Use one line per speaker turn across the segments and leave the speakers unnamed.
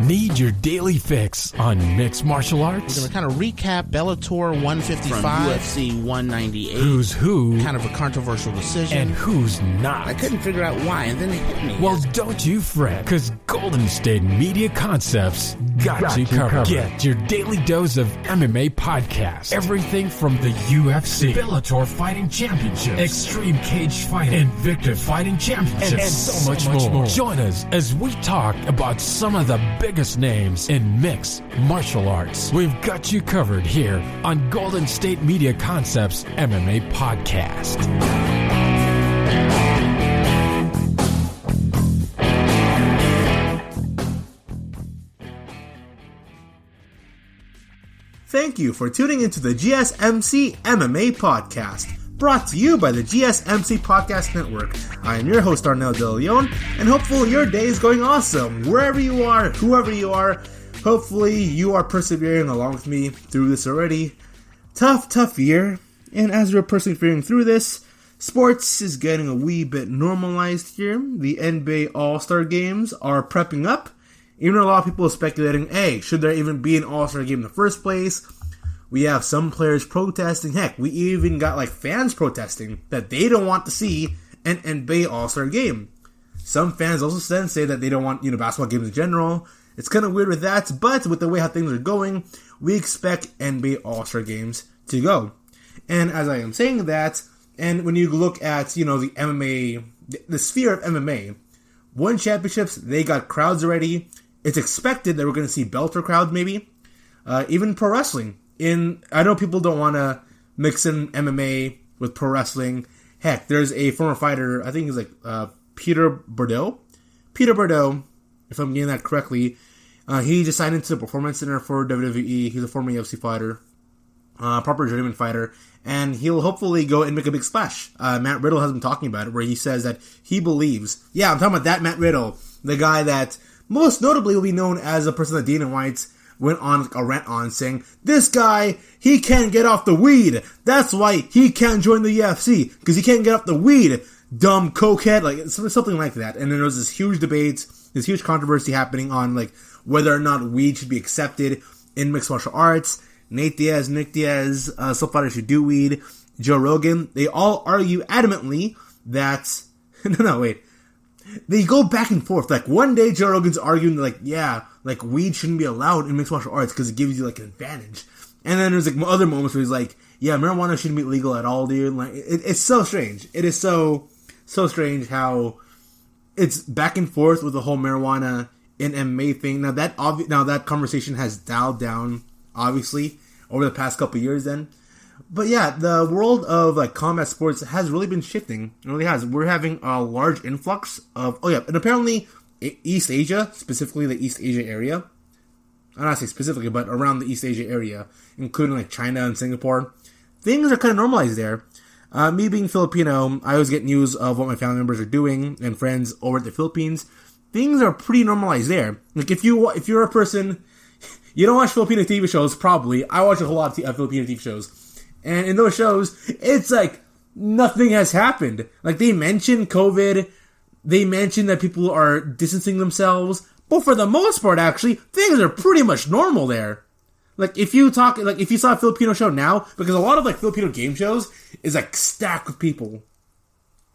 Need your daily fix on mixed martial arts?
We're going to kind of recap Bellator 155 from UFC 198.
Who's who?
Kind of a controversial decision.
And who's not?
I couldn't figure out why, and then it hit me.
Well, don't you fret, because Golden State Media Concepts got you covered. Get your daily dose of MMA podcast. Everything from the UFC, Bellator Fighting Championship, Extreme Cage Fighting, Invicta Fighting Championship, and so much more. Join us as we talk about some of the biggest names in mixed martial arts. We've got you covered here on Golden State Media Concepts MMA Podcast.
Thank you for tuning into the GSMC MMA Podcast, brought to you by the GSMC Podcast Network. I am your host, Arnel De Leon, and hopefully your day is going awesome. Wherever you are, whoever you are, hopefully you are persevering along with me through this already tough year. And as we're persevering through this, sports is getting a wee bit normalized here. The NBA All-Star Games are prepping up. Even a lot of people are speculating, hey, should there even be an All-Star Game in the first place? We have some players protesting. Heck, we even got fans protesting that they don't want to see an NBA All-Star Game. Some fans also say that they don't want, basketball games in general. It's kind of weird with that, but with the way how things are going, we expect NBA All-Star Games to go. And as I am saying that, and when you look at, the MMA, the sphere of MMA, One Championships, they got crowds already. It's expected that we're going to see Bellator crowds maybe. Even pro wrestling. I know people don't want to mix in MMA with pro wrestling. Heck, there's a former fighter, I think he's Peter Bordeaux. Peter Bordeaux, if I'm getting that correctly, he just signed into the Performance Center for WWE. He's a former UFC fighter, proper journeyman fighter, and he'll hopefully go and make a big splash. Matt Riddle has been talking about it, where he says that he believes, I'm talking about that Matt Riddle, the guy that most notably will be known as the person that Dana White went on a rant on, saying, this guy, he can't get off the weed. That's why he can't join the UFC, because he can't get off the weed. Dumb cokehead, something like that. And then there was this huge debate, this huge controversy happening on, whether or not weed should be accepted in mixed martial arts. Nick Diaz, some fighters should do weed. Joe Rogan, they all argue adamantly that, they go back and forth. One day Joe Rogan's arguing weed shouldn't be allowed in mixed martial arts because it gives you an advantage. And then there's other moments where he's marijuana shouldn't be legal at all, dude. It's so strange. It is so strange how it's back and forth with the whole marijuana in MMA thing. Now that conversation has dialed down, obviously, over the past couple years then. But yeah, the world of combat sports has really been shifting. It really has. We're having a large influx of, and apparently East Asia, specifically the East Asia area. I'm not saying specifically, but around the East Asia area, including China and Singapore, things are kind of normalized there. Me being Filipino, I always get news of what my family members are doing and friends over at the Philippines. Things are pretty normalized there. If you're a person, you don't watch Filipino TV shows, probably. I watch a whole lot of Filipino TV shows. And in those shows, it's nothing has happened. They mention COVID, they mention that people are distancing themselves, but for the most part, actually, things are pretty much normal there. If you saw a Filipino show now, because a lot of Filipino game shows is stacked with people.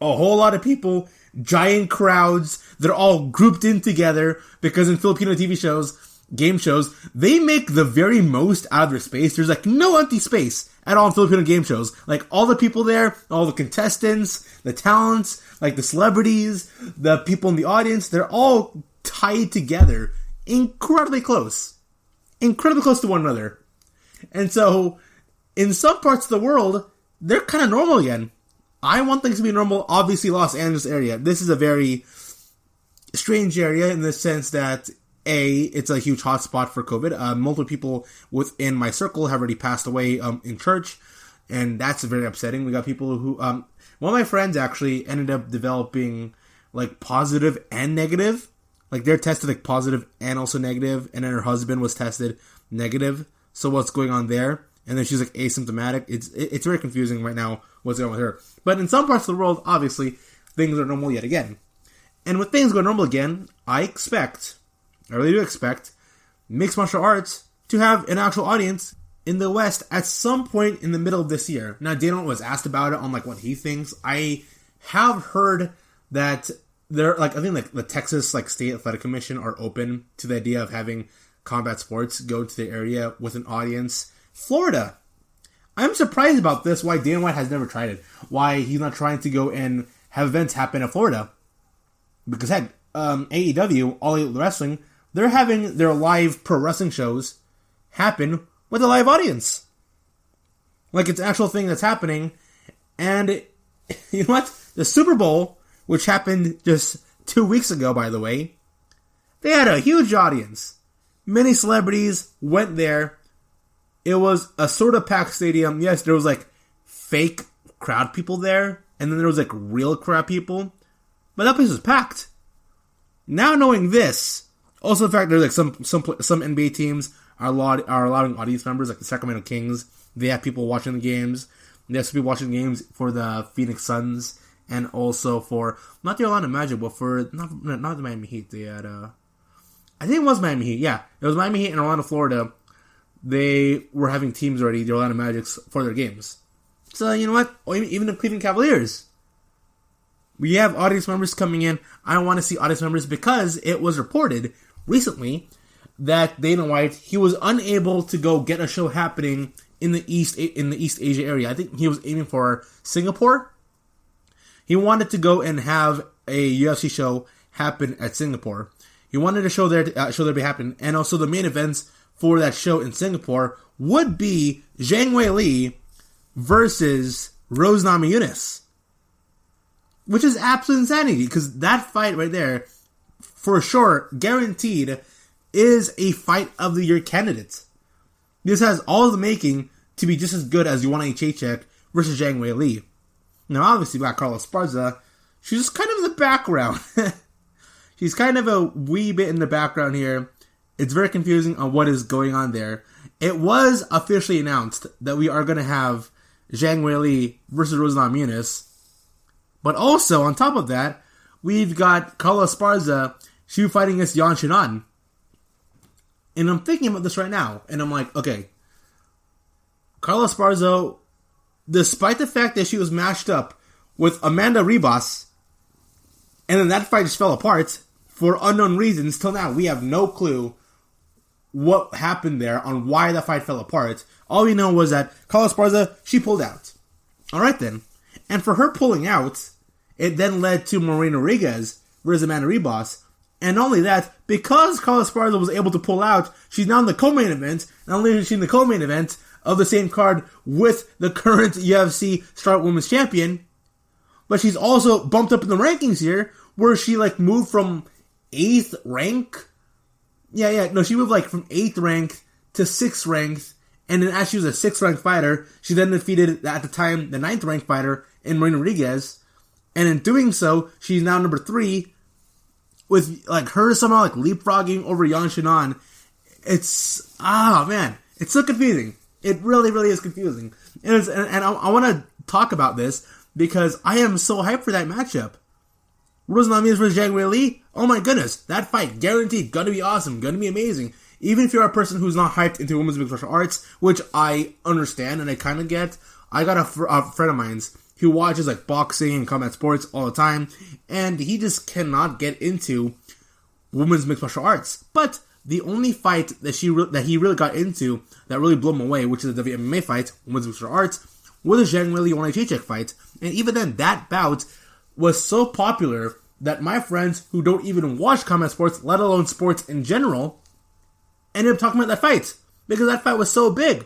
A whole lot of people, giant crowds, they're all grouped in together, because in Filipino TV shows, game shows, they make the very most out of their space. There's no empty space at all in Filipino game shows. All the people there, all the contestants, the talents, the celebrities, the people in the audience, they're all tied together incredibly close to one another. And so, in some parts of the world, they're kind of normal again. I want things to be normal, obviously Los Angeles area. This is a very strange area in the sense that it's a huge hotspot for COVID. Multiple people within my circle have already passed away in church, and that's very upsetting. We got people who, one of my friends actually ended up developing positive and negative. They're tested positive and also negative, and then her husband was tested negative. So what's going on there? And then she's asymptomatic. It's very confusing right now what's going on with her. But in some parts of the world, obviously, things are normal yet again. And with things going normal again, I really do expect mixed martial arts to have an actual audience in the West at some point in the middle of this year. Now, Dana was asked about it on like what he thinks. I have heard that there, like, I think like the Texas like State Athletic Commission are open to the idea of having combat sports go to the area with an audience. Florida, I'm surprised about this. Why Dana White has never tried it? Why he's not trying to go and have events happen in Florida? Because heck, AEW, All Elite Wrestling, they're having their live pro wrestling shows happen with a live audience. Like, it's an actual thing that's happening. And you know what? The Super Bowl, which happened just 2 weeks ago, by the way, they had a huge audience. Many celebrities went there. It was a sort of packed stadium. Yes, there was like fake crowd people there, and then there was like real crowd people. But that place was packed. Now knowing this, also the fact there's like some NBA teams are allowing audience members, like the Sacramento Kings. They have people watching the games. They have some people watching the games for the Phoenix Suns, and also for not the Orlando Magic, but for not the Miami Heat. They had I think it was Miami Heat. Yeah, it was Miami Heat in Orlando, Florida. They were having teams already, the Orlando Magic, for their games. So you know what? Even the Cleveland Cavaliers, we have audience members coming in. I want to see audience members because it was reported recently that Dana White, he was unable to go get a show happening in the East Asia area. I think he was aiming for Singapore. He wanted to go and have a UFC show happen at Singapore. He wanted a show there to be happening, and also the main events for that show in Singapore would be Zhang Weili versus Rose Namajunas, which is absolute insanity because that fight right there, for sure, guaranteed, is a fight of the year candidate. This has all the making to be just as good as Yana Kunitskaya versus Zhang Weili. Now, obviously, we got Carla Esparza. She's just kind of in the background. She's kind of a wee bit in the background here. It's very confusing on what is going on there. It was officially announced that we are going to have Zhang Weili versus Rose Namajunas. But also, on top of that, we've got Carla Esparza. She was fighting against Channon. And I'm thinking about this right now. And I'm like, okay. Carla Esparza, despite the fact that she was matched up with Amanda Ribas, and then that fight just fell apart for unknown reasons. Till now, we have no clue what happened there on why the fight fell apart. All we know was that Carla Esparza, she pulled out. Alright then. And for her pulling out, it then led to Marina Rodriguez versus Amanda Ribas. And not only that, because Carla Esparza was able to pull out, she's now in the co-main event. Not only is she in the co-main event of the same card with the current UFC Start Women's Champion, but she's also bumped up in the rankings here, where she like moved from 8th rank. She moved like from 8th rank to 6th rank, and then as she was a 6th ranked fighter, she then defeated, at the time, the 9th ranked fighter in Marina Rodriguez, and in doing so, she's now number 3, with like her somehow like leapfrogging over Channon. It's, man, it's so confusing. It really, really is confusing. And I want to talk about this because I am so hyped for that matchup. Rose Namajunas versus Zhang Weili, oh my goodness, that fight, guaranteed, gonna be awesome, gonna be amazing. Even if you're a person who's not hyped into women's mixed martial arts, which I understand and I kind of get, I got a friend of mine's who watches like boxing and combat sports all the time, and he just cannot get into women's mixed martial arts. But the only fight that he really got into that really blew him away, which is the MMA fight, women's mixed martial arts, was the Zhang Weili Yana Kunitskaya fight, and even then, that bout was so popular that my friends who don't even watch combat sports, let alone sports in general, ended up talking about that fight, because that fight was so big.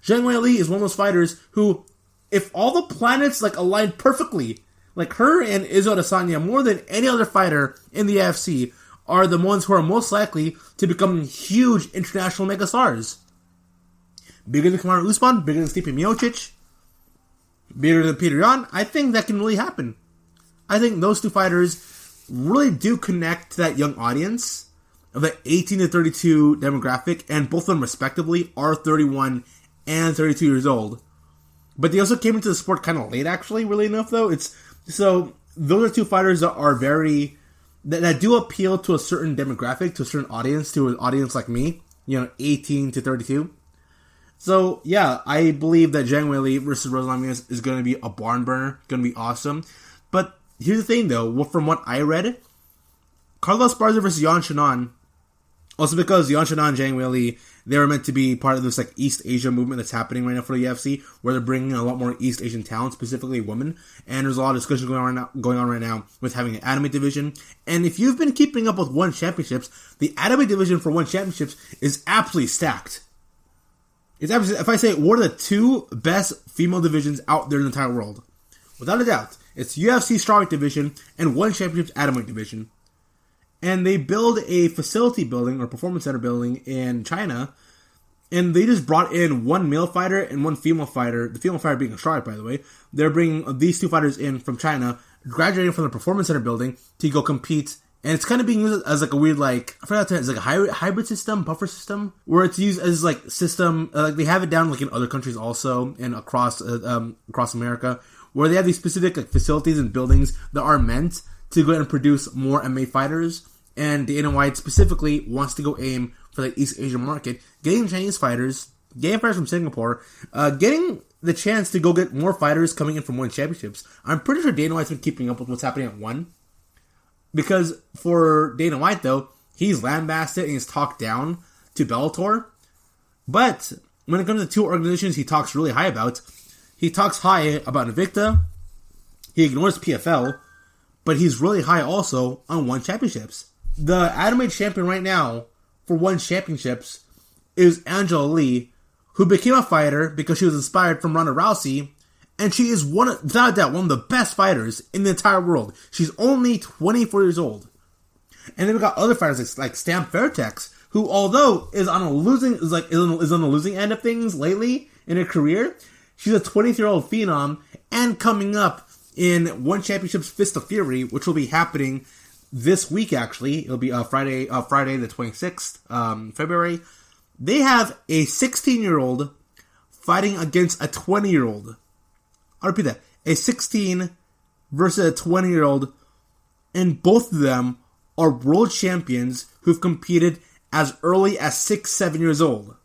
Zhang Weili is one of those fighters who, if all the planets like aligned perfectly, like her and Izzo Adesanya, more than any other fighter in the UFC, are the ones who are most likely to become huge international megastars. Bigger than Kamaru Usman, bigger than Stipe Miocic, bigger than Peter Yan. I think that can really happen. I think those two fighters really do connect to that young audience of the 18 to 32 demographic, and both of them respectively are 31 and 32 years old. But they also came into the sport kind of late, actually, really enough, though. So those are two fighters that are that do appeal to a certain demographic, to a certain audience, to an audience like me, 18 to 32. So, yeah, I believe that Zhang Weili versus Rose Namajunas is going to be a barn burner. Going to be awesome. But here's the thing, though. From what I read, Carlos Esparza versus Yan Channon, also because Yan Channon and Zhang Weili, they were meant to be part of this East Asia movement that's happening right now for the UFC, where they're bringing a lot more East Asian talent, specifically women. And there's a lot of discussion going on right now with having an Anime division. And if you've been keeping up with One Championships, the Anime division for One Championships is absolutely stacked. It's absolutely, if I say what are the two best female divisions out there in the entire world, without a doubt, it's UFC Strawweight division and One Championships Atomweight division. And they build a facility building or performance center building in China, and they just brought in one male fighter and one female fighter, the female fighter being a strawweight, by the way. They're bringing these two fighters in from China, graduating from the performance center building to go compete. And it's kind of being used as a weird, I forgot it's a hybrid system, buffer system, where it's used as system, they have it down in other countries also, and across America, where they have these specific facilities and buildings that are meant to go ahead and produce more MMA fighters. And Dana White specifically wants to go aim for the East Asian market, getting Chinese fighters, getting fighters from Singapore, getting the chance to go get more fighters coming in from One Championships. I'm pretty sure Dana White's been keeping up with what's happening at One. Because for Dana White, though, he's lambasted and he's talked down to Bellator. But when it comes to two organizations he talks really high about, he talks high about Invicta, he ignores PFL, but he's really high also on One Championships. The Atomweight champion right now for One Championships is Angela Lee, who became a fighter because she was inspired from Ronda Rousey, and she is without a doubt one of the best fighters in the entire world. She's only 24 years old. And then we got other fighters like Stam Fairtex, who although is on the losing end of things lately in her career, she's a 23-year-old phenom, and coming up in One Championship's Fist of Fury, which will be happening this week, actually. It'll be Friday the 26th, February. They have a 16-year-old fighting against a 20-year-old. I'll repeat that. A 16 versus a 20-year-old, and both of them are world champions who've competed as early as 6-7 years old.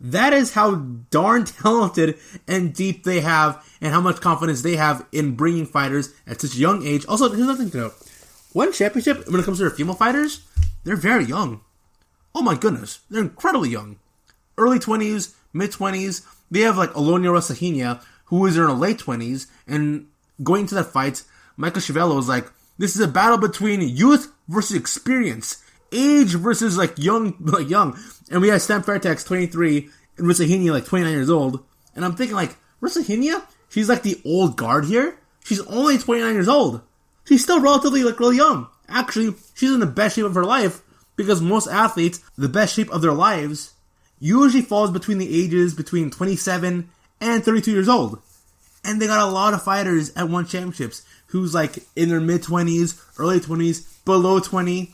That is how darn talented and deep they have, and how much confidence they have in bringing fighters at such a young age. Also, there's nothing to know. One Championship, when it comes to their female fighters, they're very young. Oh my goodness, they're incredibly young. Early 20s, mid-20s. They have Oleinik Rosahina, who is in her late 20s, and going to that fight, Michael Chiavello was like, this is a battle between youth versus experience, age versus young. And we have Stam Fairtex 23 and Rosahina 29 years old, and I'm thinking Rosahina, she's the old guard here. She's only 29 years old. She's still relatively really young. Actually, she's in the best shape of her life, because most athletes, the best shape of their lives usually falls between the ages between 27 and 32 years old. And they got a lot of fighters at One Championships who's in their mid-20s, early 20s, below 20.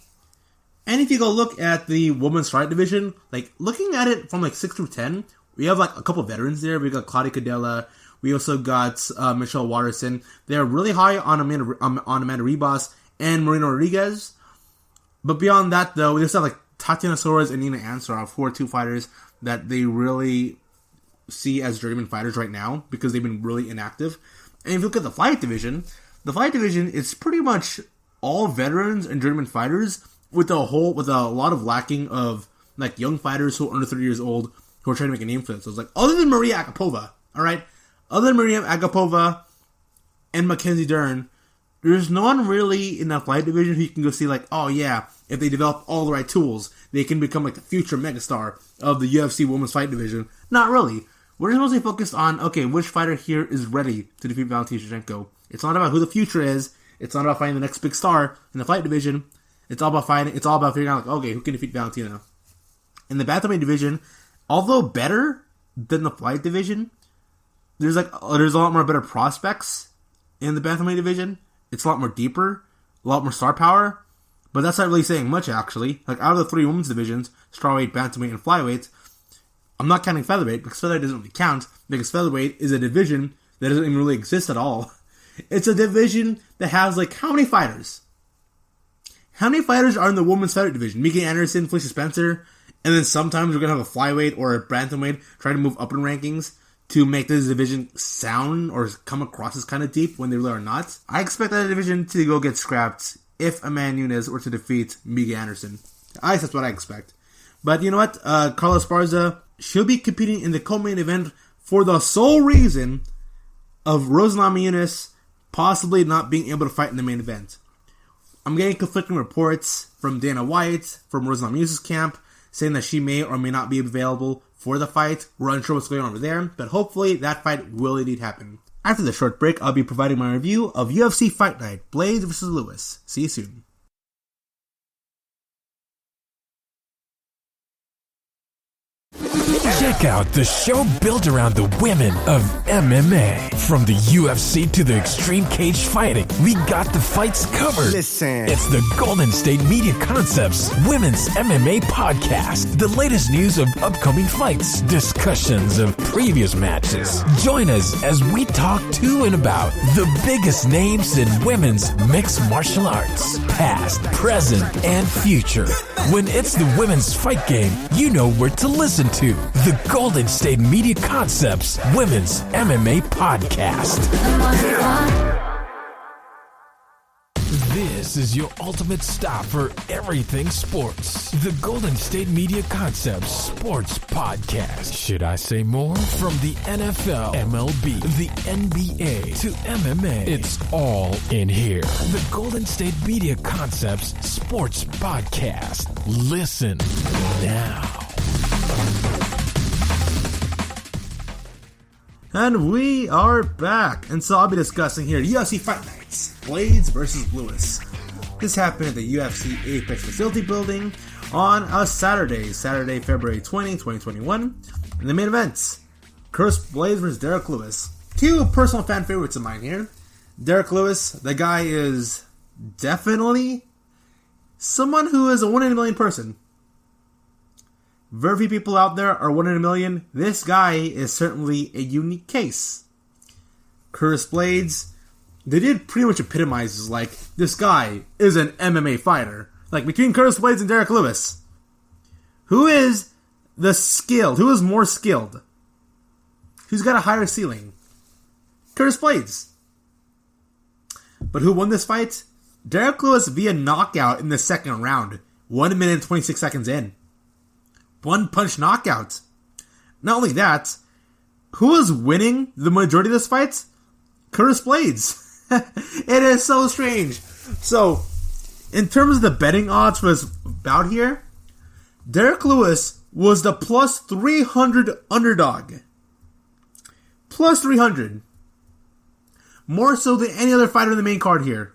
And if you go look at the women's strawweight division, looking at it from 6 through 10, we have a couple veterans there. We got Claudia Cadella. We also got Michelle Watterson. They're really high on Amanda Ribas and Marina Rodriguez. But beyond that, though, we just have Tatiana Suarez and Nina Ansarov, who are two fighters that they really see as journeyman fighters right now because they've been really inactive. And if you look at the flyweight division is pretty much all veterans and journeyman fighters with a lot of lacking of young fighters who are under 30 years old who are trying to make a name for themselves. So other than Maria Agapova, all right, other than Maria Agapova and Mackenzie Dern, there's no one really in that flyweight division who you can go see oh yeah, if they develop all the right tools, they can become the future megastar of the UFC women's fight division. Not really. We're just mostly focused on, okay, which fighter here is ready to defeat Valentina Shevchenko. It's not about who the future is. It's not about finding the next big star in the fight division. It's all about figuring out, okay, who can defeat Valentina. In the bantamweight division, although better than the flyweight division, there's a lot more better prospects in the bantamweight division. It's a lot more deeper, a lot more star power, but that's not really saying much, actually. Out of the three women's divisions, strawweight, bantamweight, and flyweight, I'm not counting featherweight, because featherweight doesn't really count, because featherweight is a division that doesn't even really exist at all. It's a division that has, how many fighters? How many fighters are in the women's featherweight division? Mika Anderson, Felicia Spencer, And then sometimes we're going to have a flyweight or a bantamweight try to move up in rankings to make this division sound or come across as kind of deep when they really are not. I expect that division to go get scrapped if Amanda Nunes were to defeat Miguel Anderson. That's what I expect. But you know what? Carla Esparza, she'll be competing in the co-main event for the sole reason of Rose Namajunas possibly not being able to fight in the main event. I'm getting conflicting reports from Dana White, from Rose Namajunas' camp, saying that she may or may not be available for the fight. We're unsure what's going on over there, but hopefully that fight will indeed happen. After the short break, I'll be providing my review of UFC Fight Night, Blaydes vs. Lewis. See you soon.
Check out the show built around the women of MMA. From the UFC to the extreme cage fighting, we got the fights covered.
Listen.
It's the Golden State Media Concepts Women's MMA Podcast. The latest news of upcoming fights, discussions of previous matches. Join us as we talk to and about the biggest names in women's mixed martial arts, past, present, and future. When it's the women's fight game, you know where to listen to. The Golden State Media Concepts Women's MMA Podcast. This is your ultimate stop for everything sports. The Golden State Media Concepts Sports Podcast. Should I say more? From the NFL, MLB, the NBA to MMA, it's all in here. The Golden State Media Concepts Sports Podcast. Listen now.
And we are back, and so I'll be discussing here UFC Fight Nights, Blaydes vs. Lewis. This happened at the UFC Apex Facility building on a Saturday, February 20, 2021. And the main events, Curtis Blaydes vs. Derrick Lewis. Two personal fan favorites of mine here. Derrick Lewis, the guy is definitely someone who is a 1 in a million person. Very few people out there are 1 in a million. This guy is certainly a unique case. Curtis Blaydes, they did pretty much epitomize like, this guy is an MMA fighter. Like, between Curtis Blaydes and Derrick Lewis, who is the skilled? Who is more skilled? Who's got a higher ceiling? Curtis Blaydes. But who won this fight? Derrick Lewis via knockout in the second round. 1 minute and 26 seconds in. One punch knockout. Not only that, who is winning the majority of this fight? Curtis Blaydes. It is so strange. So, in terms of the betting odds for this bout here, Derrick Lewis was the plus 300 underdog. Plus 300. More so than any other fighter in the main card here.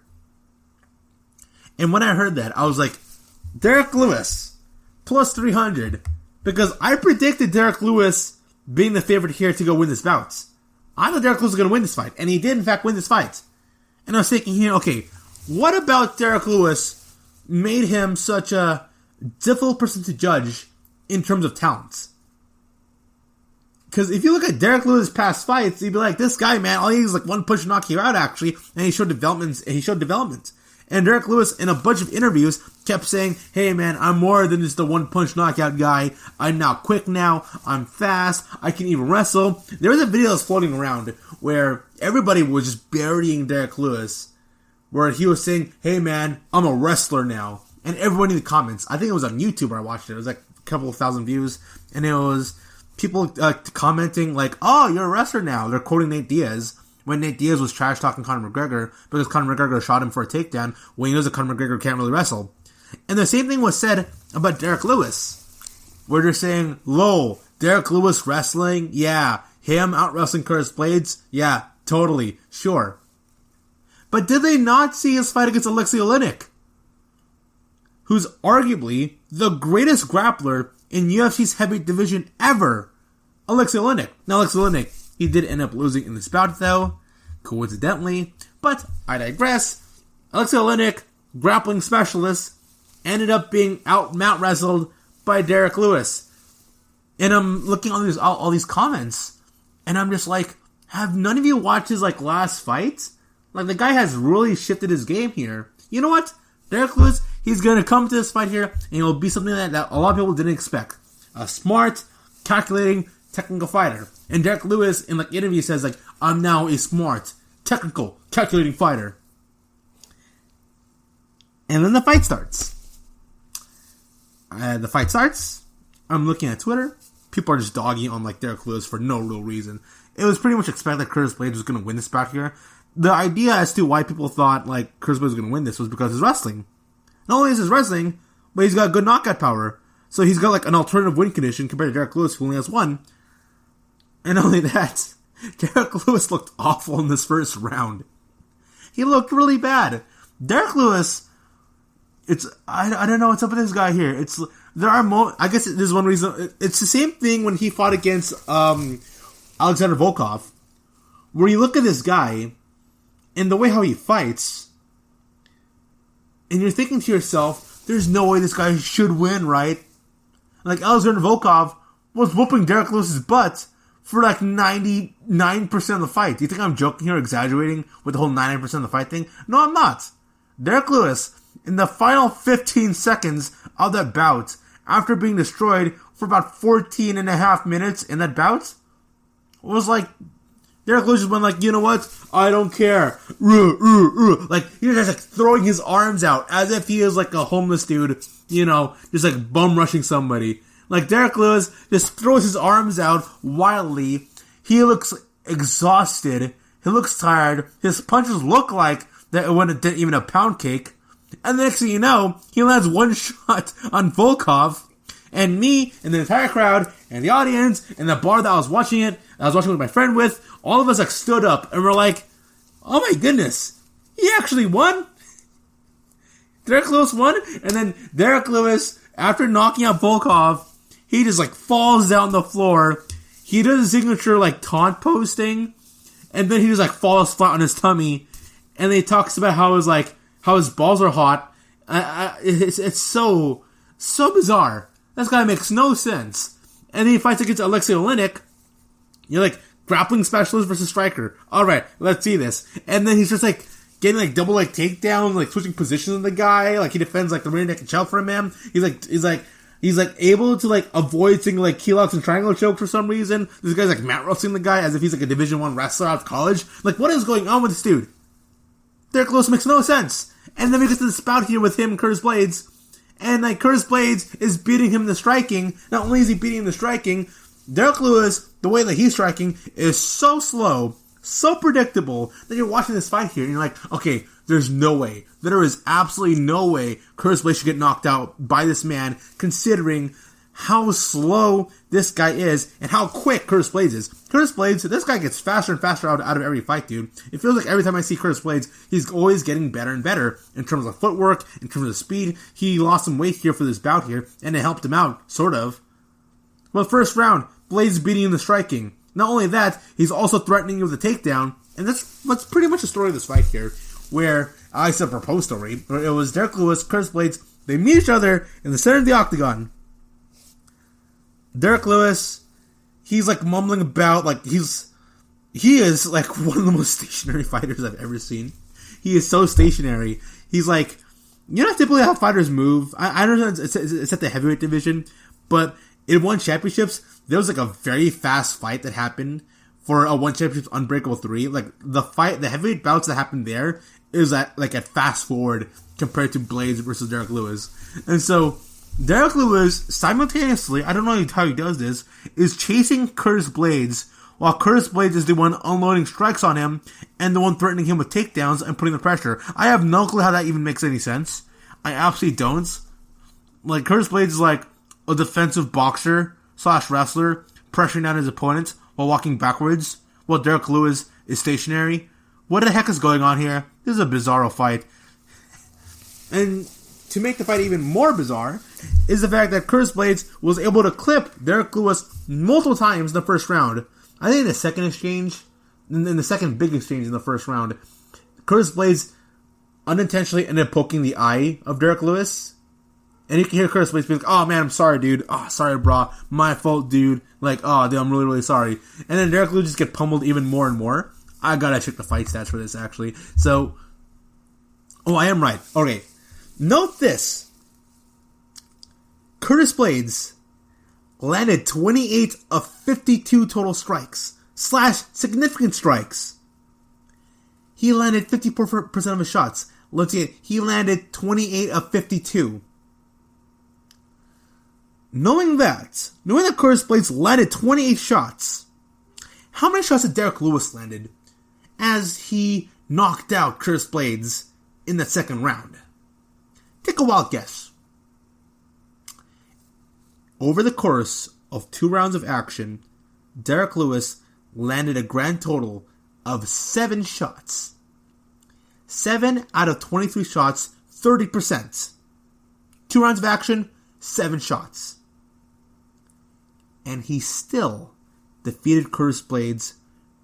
And when I heard that, I was like, Derrick Lewis, plus 300. Because I predicted Derrick Lewis being the favorite here to go win this bout. I thought Derrick Lewis was going to win this fight. And he did, in fact, win this fight. And I was thinking here, okay, what about Derrick Lewis made him such a difficult person to judge in terms of talent? Because if you look at Derrick Lewis' past fights, you'd be like, this guy, man, all he needs is like one punch to knock you out, actually. And he showed development. And Derrick Lewis, in a bunch of interviews, kept saying, hey man, I'm more than just a one-punch knockout guy. I'm now quick now. I'm fast. I can even wrestle. There was a video that's floating around where everybody was just burying Derrick Lewis, where he was saying, hey man, I'm a wrestler now. And everyone in the comments, I think it was on YouTube where I watched it. It was like a couple of thousand views. And it was people commenting like, oh, you're a wrestler now. They're quoting Nate Diaz. When Nate Diaz was trash-talking Conor McGregor because Conor McGregor shot him for a takedown when he knows that Conor McGregor can't really wrestle. And the same thing was said about Derrick Lewis, where they're saying, lol, Derrick Lewis wrestling? Yeah. Him out-wrestling Curtis Blaydes? Yeah, totally. Sure. But did they not see his fight against Alexi Olynyk, who's arguably the greatest grappler in UFC's heavyweight division ever? Alexi Olynyk. Now, Alexi Olynyk, he did end up losing in this bout, though, coincidentally. But I digress. Aleksei Olynyk, grappling specialist, ended up being mount wrestled by Derrick Lewis. And I'm looking at all these comments, and I'm just like, have none of you watched his last fight? Like, the guy has really shifted his game here. You know what? Derrick Lewis, he's going to come to this fight here, and he'll be something that a lot of people didn't expect. A smart, calculating, technical fighter. And Derrick Lewis, in like interview, says, like, I'm now a smart, technical, calculating fighter. And then the fight starts. I'm looking at Twitter. People are just dogging on like Derrick Lewis for no real reason. It was pretty much expected that Curtis Blaydes was going to win this bout here. The idea as to why people thought like Curtis Blaydes was going to win this was because of his wrestling. Not only is his wrestling, but he's got good knockout power. So he's got like an alternative win condition compared to Derrick Lewis, who only has one. And not only that, Derrick Lewis looked awful in this first round. He looked really bad. Derrick Lewis, I don't know what's up with this guy here. I guess there's one reason. It's the same thing when he fought against Alexander Volkov, where you look at this guy and the way how he fights, and you're thinking to yourself, there's no way this guy should win, right? Like, Alexander Volkov was whooping Derrick Lewis's butt for like 99% of the fight. Do you think I'm joking here, exaggerating with the whole 99% of the fight thing? No, I'm not. Derrick Lewis, in the final 15 seconds of that bout, after being destroyed for about 14 and a half minutes in that bout, was like, Derrick Lewis just went like, you know what? I don't care. Like, he was just like throwing his arms out as if he is like a homeless dude, you know, just like bum rushing somebody. Like, Derrick Lewis just throws his arms out wildly. He looks exhausted. He looks tired. His punches look like that it wasn't even a pound cake. And the next thing you know, he lands one shot on Volkov. And me, and the entire crowd, and the audience, and the bar that I was watching with my friend with, all of us like stood up, and we're like, oh my goodness, he actually won? Derrick Lewis won? And then Derrick Lewis, after knocking out Volkov, he just like falls down the floor. He does a signature like taunt pose thing, and then he just like falls flat on his tummy, and then he talks about how his balls are hot. It's so bizarre. This guy makes no sense. And then he fights against Alexei Olynyk. You're like, grappling specialist versus striker. Alright, let's see this. And then he's just like, getting like double like takedown, like switching positions on the guy. Like, he defends like the rear neck and choke from him. He's like able to like avoid single like key locks and triangle chokes for some reason. This guy's like mat wrestling the guy as if he's like a Division I wrestler out of college. Like, what is going on with this dude? Derrick Lewis makes no sense. And then we get to this bout here with him and Curtis Blaydes. And like, Curtis Blaydes is beating him in the striking. Not only is he beating him in the striking, Derrick Lewis, the way that he's striking, is so slow, so predictable, that you're watching this fight here and you're like, okay, there's no way. There is absolutely no way Curtis Blaydes should get knocked out by this man, considering how slow this guy is and how quick Curtis Blaydes is. Curtis Blaydes, this guy gets faster and faster out of every fight, dude. It feels like every time I see Curtis Blaydes, he's always getting better and better in terms of footwork, in terms of speed. He lost some weight here for this bout here, and it helped him out, sort of. Well, first round, Blaydes beating in the striking. Not only that, he's also threatening you with a takedown, and that's pretty much the story of this fight here, where I said proposed story, but it was Derrick Lewis, Curtis Blaydes, they meet each other in the center of the octagon. Derrick Lewis, he's like mumbling about, like, he is like one of the most stationary fighters I've ever seen. He is so stationary. He's like, you know typically how fighters move? I understand it's at the heavyweight division, but in One Championships, there was like a very fast fight that happened for a One Championships Unbreakable 3. Like, the heavyweight bouts that happened there is at fast forward compared to Blaydes versus Derrick Lewis. And so, Derrick Lewis, simultaneously, I don't know how he does this, is chasing Curtis Blaydes, while Curtis Blaydes is the one unloading strikes on him, and the one threatening him with takedowns and putting the pressure. I have no clue how that even makes any sense. I absolutely don't. Like, Curtis Blaydes is like a defensive boxer / wrestler, pressuring down his opponent while walking backwards, while Derrick Lewis is stationary. What the heck is going on here? This is a bizarro fight. And to make the fight even more bizarre is the fact that Curtis Blaydes was able to clip Derrick Lewis multiple times in the first round. I think in the second exchange, in the second big exchange in the first round, Curtis Blaydes unintentionally ended up poking the eye of Derrick Lewis. And you can hear Curtis Blaydes being like, oh man, I'm sorry, dude. Oh, sorry, bro. My fault, dude. Like, oh, dude, I'm really, really sorry. And then Derrick Lewis just get pummeled even more and more. I gotta check the fight stats for this, actually. So, oh, I am right. Okay. Note this. Curtis Blaydes landed 28 of 52 total strikes / significant strikes. He landed 54% of his shots. Let's see, he landed 28 of 52. Knowing that Curtis Blaydes landed 28 shots, how many shots did Derrick Lewis landed as he knocked out Curtis Blaydes in that second round? Take a wild guess. Over the course of 2 rounds of action, Derrick Lewis landed a grand total of 7 shots. 7 out of 23 shots, 30%. 2 rounds of action, 7 shots. And he still defeated Curtis Blaydes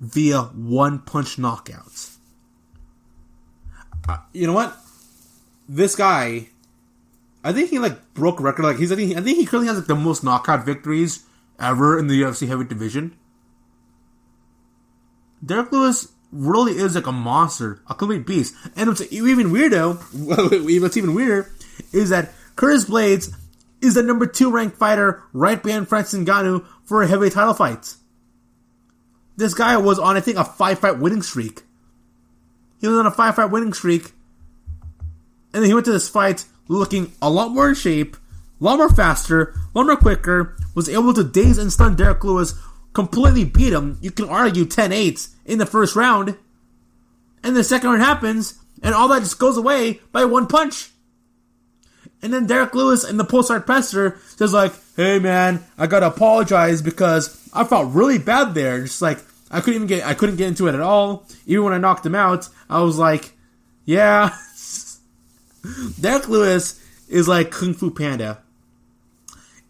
via one-punch knockouts. You know what? This guy, I think he broke a record. I think he currently has the most knockout victories ever in the UFC heavyweight division. Derrick Lewis really is a monster, a complete beast. And what's even weirder is that Curtis Blaydes is the number 2 ranked fighter right behind Francis Ngannou for a heavyweight title fight. This guy was on, I think, a 5-fight winning streak. He was on a 5-fight winning streak. And then he went to this fight looking a lot more in shape, a lot more faster, a lot more quicker, was able to daze and stun Derrick Lewis, completely beat him. You can argue 10-8 in the first round. And the second round happens, and all that just goes away by one punch. And then Derrick Lewis in the post-fight presser says hey man, I gotta apologize because I felt really bad there. Just I couldn't get into it at all. Even when I knocked him out, I was like, yeah. Derrick Lewis is like Kung Fu Panda.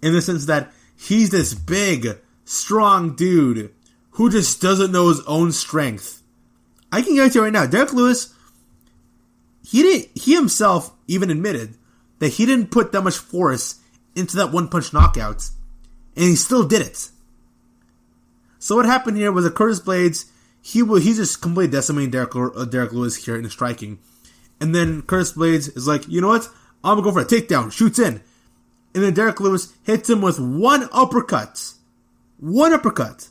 In the sense that he's this big, strong dude who just doesn't know his own strength. I can guarantee you right now, Derrick Lewis, he himself even admitted that he didn't put that much force into that one-punch knockout, and he still did it. So what happened here was that Curtis Blaydes, he's just completely decimating Derrick Lewis here in the striking. And then Curtis Blaydes is like, you know what? I'm going to go for a takedown. Shoots in. And then Derrick Lewis hits him with one uppercut. One uppercut.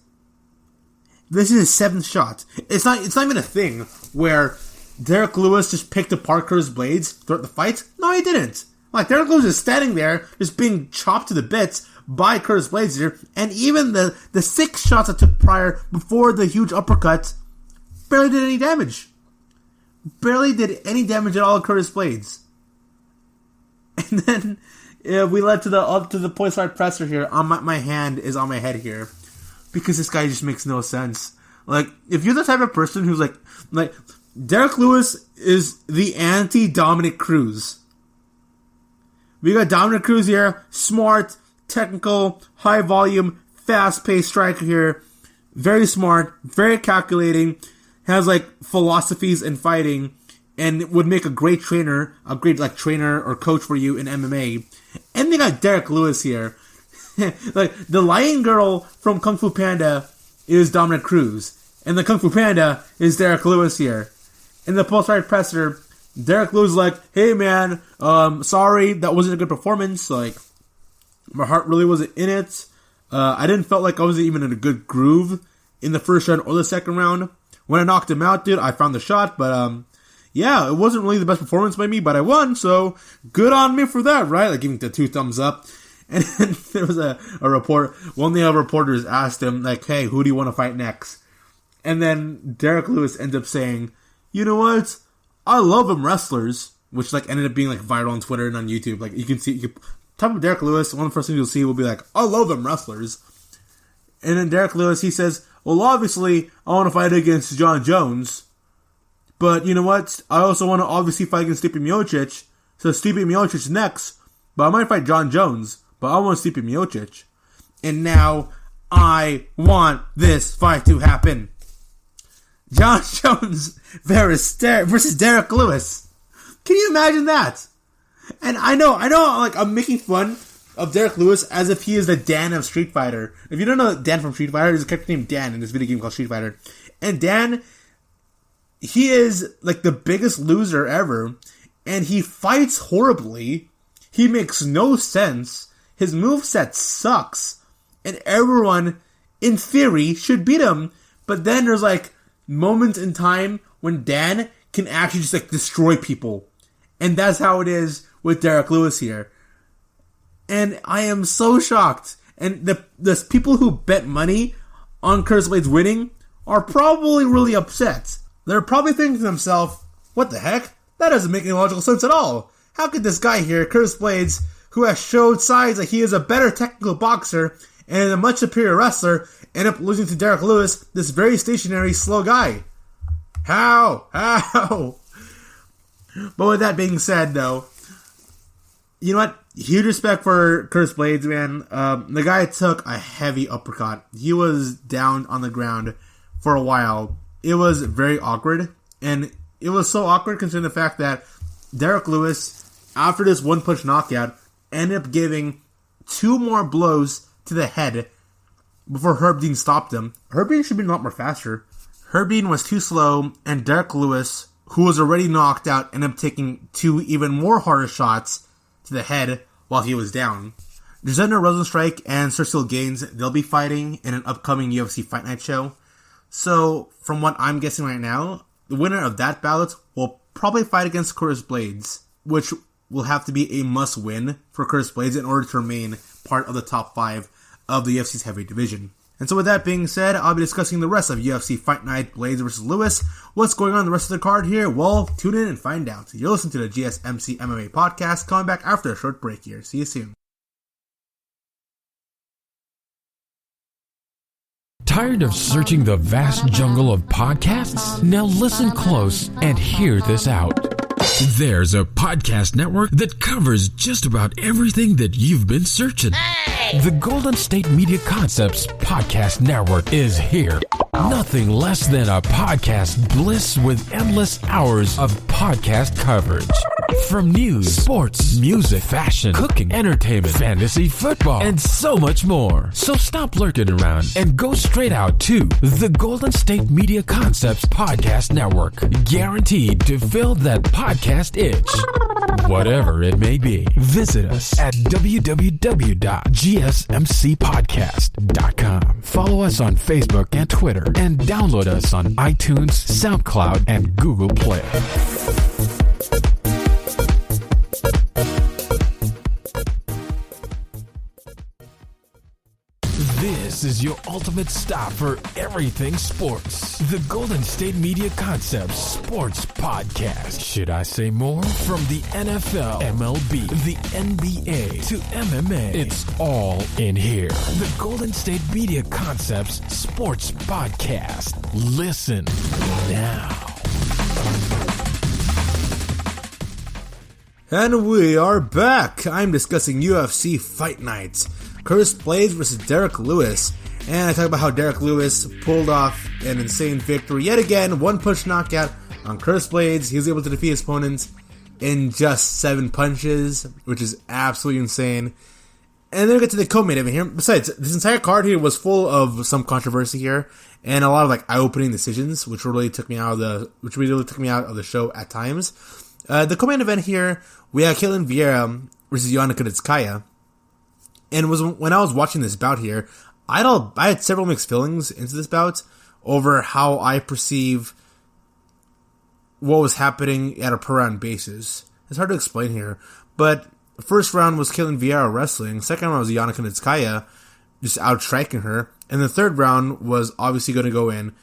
This is his 7th shot. It's not even a thing where Derrick Lewis just picked apart Curtis Blaydes throughout the fight. No, he didn't. Derrick Lewis is standing there, just being chopped to the bits by Curtis Blaydes here. And even the 6 shots I took prior, before the huge uppercut, barely did any damage. Barely did any damage at all to Curtis Blaydes. And then we led to the post-fight presser here. My hand is on my head here because this guy just makes no sense. If you're the type of person who's like Derrick Lewis is the anti-Dominic Cruz. We got Dominic Cruz here, smart, technical, high volume, fast-paced striker here. Very smart, very calculating, has philosophies in fighting, and would make a great trainer, trainer or coach for you in MMA. And they got Derrick Lewis here. The lion girl from Kung Fu Panda is Dominic Cruz, and the Kung Fu Panda is Derrick Lewis here. In the post-fight presser, Derrick Lewis is like, hey man, sorry, that wasn't a good performance. My heart really wasn't in it. I didn't felt like I wasn't even in a good groove in the first round or the second round. When I knocked him out, dude, I found the shot, but yeah, it wasn't really the best performance by me, but I won, so good on me for that, right? Giving the 2 thumbs up. And then there was a report, one of the other reporters asked him, hey, who do you want to fight next? And then Derrick Lewis ends up saying, you know what? I love them wrestlers, which ended up being viral on Twitter and on YouTube. You can see, type of Derrick Lewis, one of the first things you'll see will be I love them wrestlers. And then Derrick Lewis, he says, well, obviously, I want to fight against John Jones, but you know what? I also want to obviously fight against Stipe Miocic, so Stipe Miocic next, but I might fight John Jones, but I want Stipe Miocic. And now, I want this fight to happen. John Jones versus Derrick Lewis. Can you imagine that? And I know, I'm making fun of Derrick Lewis as if he is the Dan of Street Fighter. If you don't know Dan from Street Fighter, there's a character named Dan in this video game called Street Fighter. And Dan, he is the biggest loser ever. and he fights horribly. He makes no sense. His moveset sucks. And everyone, in theory, should beat him. But then there's like moments in time when Dan can actually just like destroy people. And that's how it is with Derrick Lewis here. And I am so shocked. And the people who bet money on Curtis Blaydes winning are probably really upset. They're probably thinking to themselves, what the heck? That doesn't make any logical sense at all. How could this guy here, Curtis Blaydes, who has showed signs that he is a better technical boxer and a much superior wrestler, end up losing to Derrick Lewis, this very stationary, slow guy? How? But with that being said, though, you know what? Huge respect for Curtis Blaydes, man. The guy took a heavy uppercut. He was down on the ground for a while. It was very awkward, and it was so awkward considering the fact that Derrick Lewis, after this one-punch knockout, ended up giving 2 more blows to the head before Herb Dean stopped him. Herb Dean should be a lot more faster. Herb Dean was too slow, and Derrick Lewis, who was already knocked out, ended up taking 2 even more harder shots to the head while he was down. Jairzinho Rozenstruik and Cyril Gaines, they'll be fighting in an upcoming UFC Fight Night show. So, from what I'm guessing right now, the winner of that bout will probably fight against Curtis Blaydes, which will have to be a must-win for Curtis Blaydes in order to remain part of the top 5 of the UFC's heavyweight division. And so with that being said, I'll be discussing the rest of UFC Fight Night, Blaydes vs. Lewis. What's going on in the rest of the card here? Well, tune in and find out. You're listening to the GSMC MMA podcast, coming back after a short break here. See you soon.
Tired of searching the vast jungle of podcasts? Now listen close and hear this out. There's a podcast network that covers just about everything that you've been searching. Hey! The Golden State Media Concepts Podcast Network is here. Nothing less than a podcast bliss with endless hours of podcast coverage. From news, sports, music, fashion, cooking, entertainment, fantasy, football, and so much more. So stop lurking around and go straight out to the Golden State Media Concepts Podcast Network. Guaranteed to fill that podcast itch. Whatever it may be. Visit us at www.gsmcpodcast.com. Follow us on Facebook and Twitter, and download us on iTunes, SoundCloud, and Google Play. This is your ultimate stop for everything sports. The Golden State Media Concepts Sports Podcast. Should I say more? From the NFL, MLB, the NBA to MMA, it's all in here. The Golden State Media Concepts Sports Podcast. Listen now.
And we are back. I'm discussing UFC Fight Night. Curtis Blaydes versus Derrick Lewis. And I talk about how Derrick Lewis pulled off an insane victory. Yet again, one-punch knockout on Curtis Blaydes. He was able to defeat his opponents in just 7 punches, which is absolutely insane. And then we get to the co-main event here. Besides, this entire card here was full of some controversy here, and a lot of like eye-opening decisions, which really took me out of the show at times. The co-main event here, we have Ketlen Vieira versus Yana Kunitskaya. And when I was watching this bout here, I had several mixed feelings into this bout over how I perceive what was happening at a per round basis. It's hard to explain here, but the first round was Ketlen Vieira wrestling. Second round was Yana Kunitskaya just out-striking her. And the third round was obviously going to go in.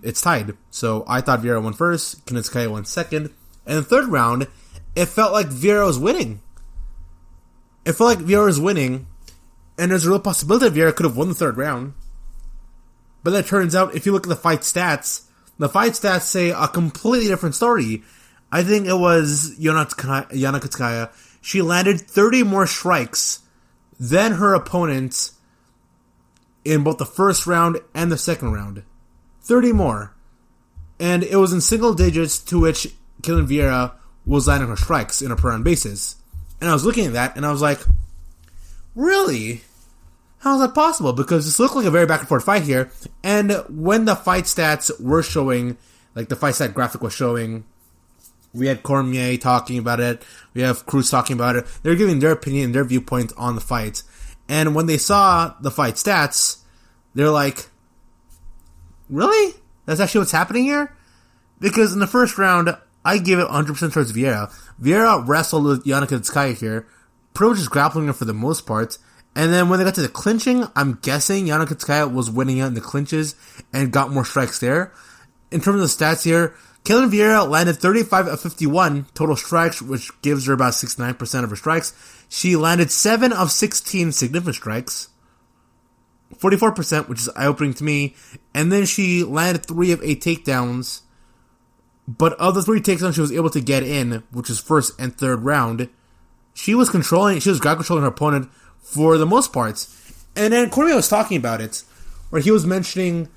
It's tied. So I thought Vieira won first, Kunitskaya won second. And the third round, it felt like Vieira was winning. And there's a real possibility that Vieira could have won the third round. But that turns out, if you look at the fight stats say a completely different story. I think it was Yana Kunitskaya. She landed 30 more strikes than her opponent in both the first round and the second round. 30 more. And it was in single digits to which Ketlen Vieira was landing her strikes in a per round basis. And I was looking at that, and I was like, really? How is that possible? Because this looked like a very back and forth fight here. And when the fight stats were showing, like the fight stat graphic was showing We had Cormier talking about it. We have Cruz talking about it. They're giving their opinion, their viewpoint on the fight. And when they saw the fight stats, they're like, really? That's actually what's happening here? Because in the first round, I give it 100% towards Vieira. Vieira wrestled with Yana Kunitskaya here, pretty much just grappling her for the most part. And then when they got to the clinching, I'm guessing Yana Kunitskaya was winning out in the clinches and got more strikes there. In terms of the stats here, Ketlen Vieira landed 35 of 51 total strikes, which gives her about 69% of her strikes. She landed 7 of 16 significant strikes, 44%, which is eye-opening to me. And then she landed 3 of 8 takedowns. But of the 3 takedowns she was able to get in, which is first and third round, she was ground controlling her opponent for the most part. And then Cormier was talking about it, where he was mentioning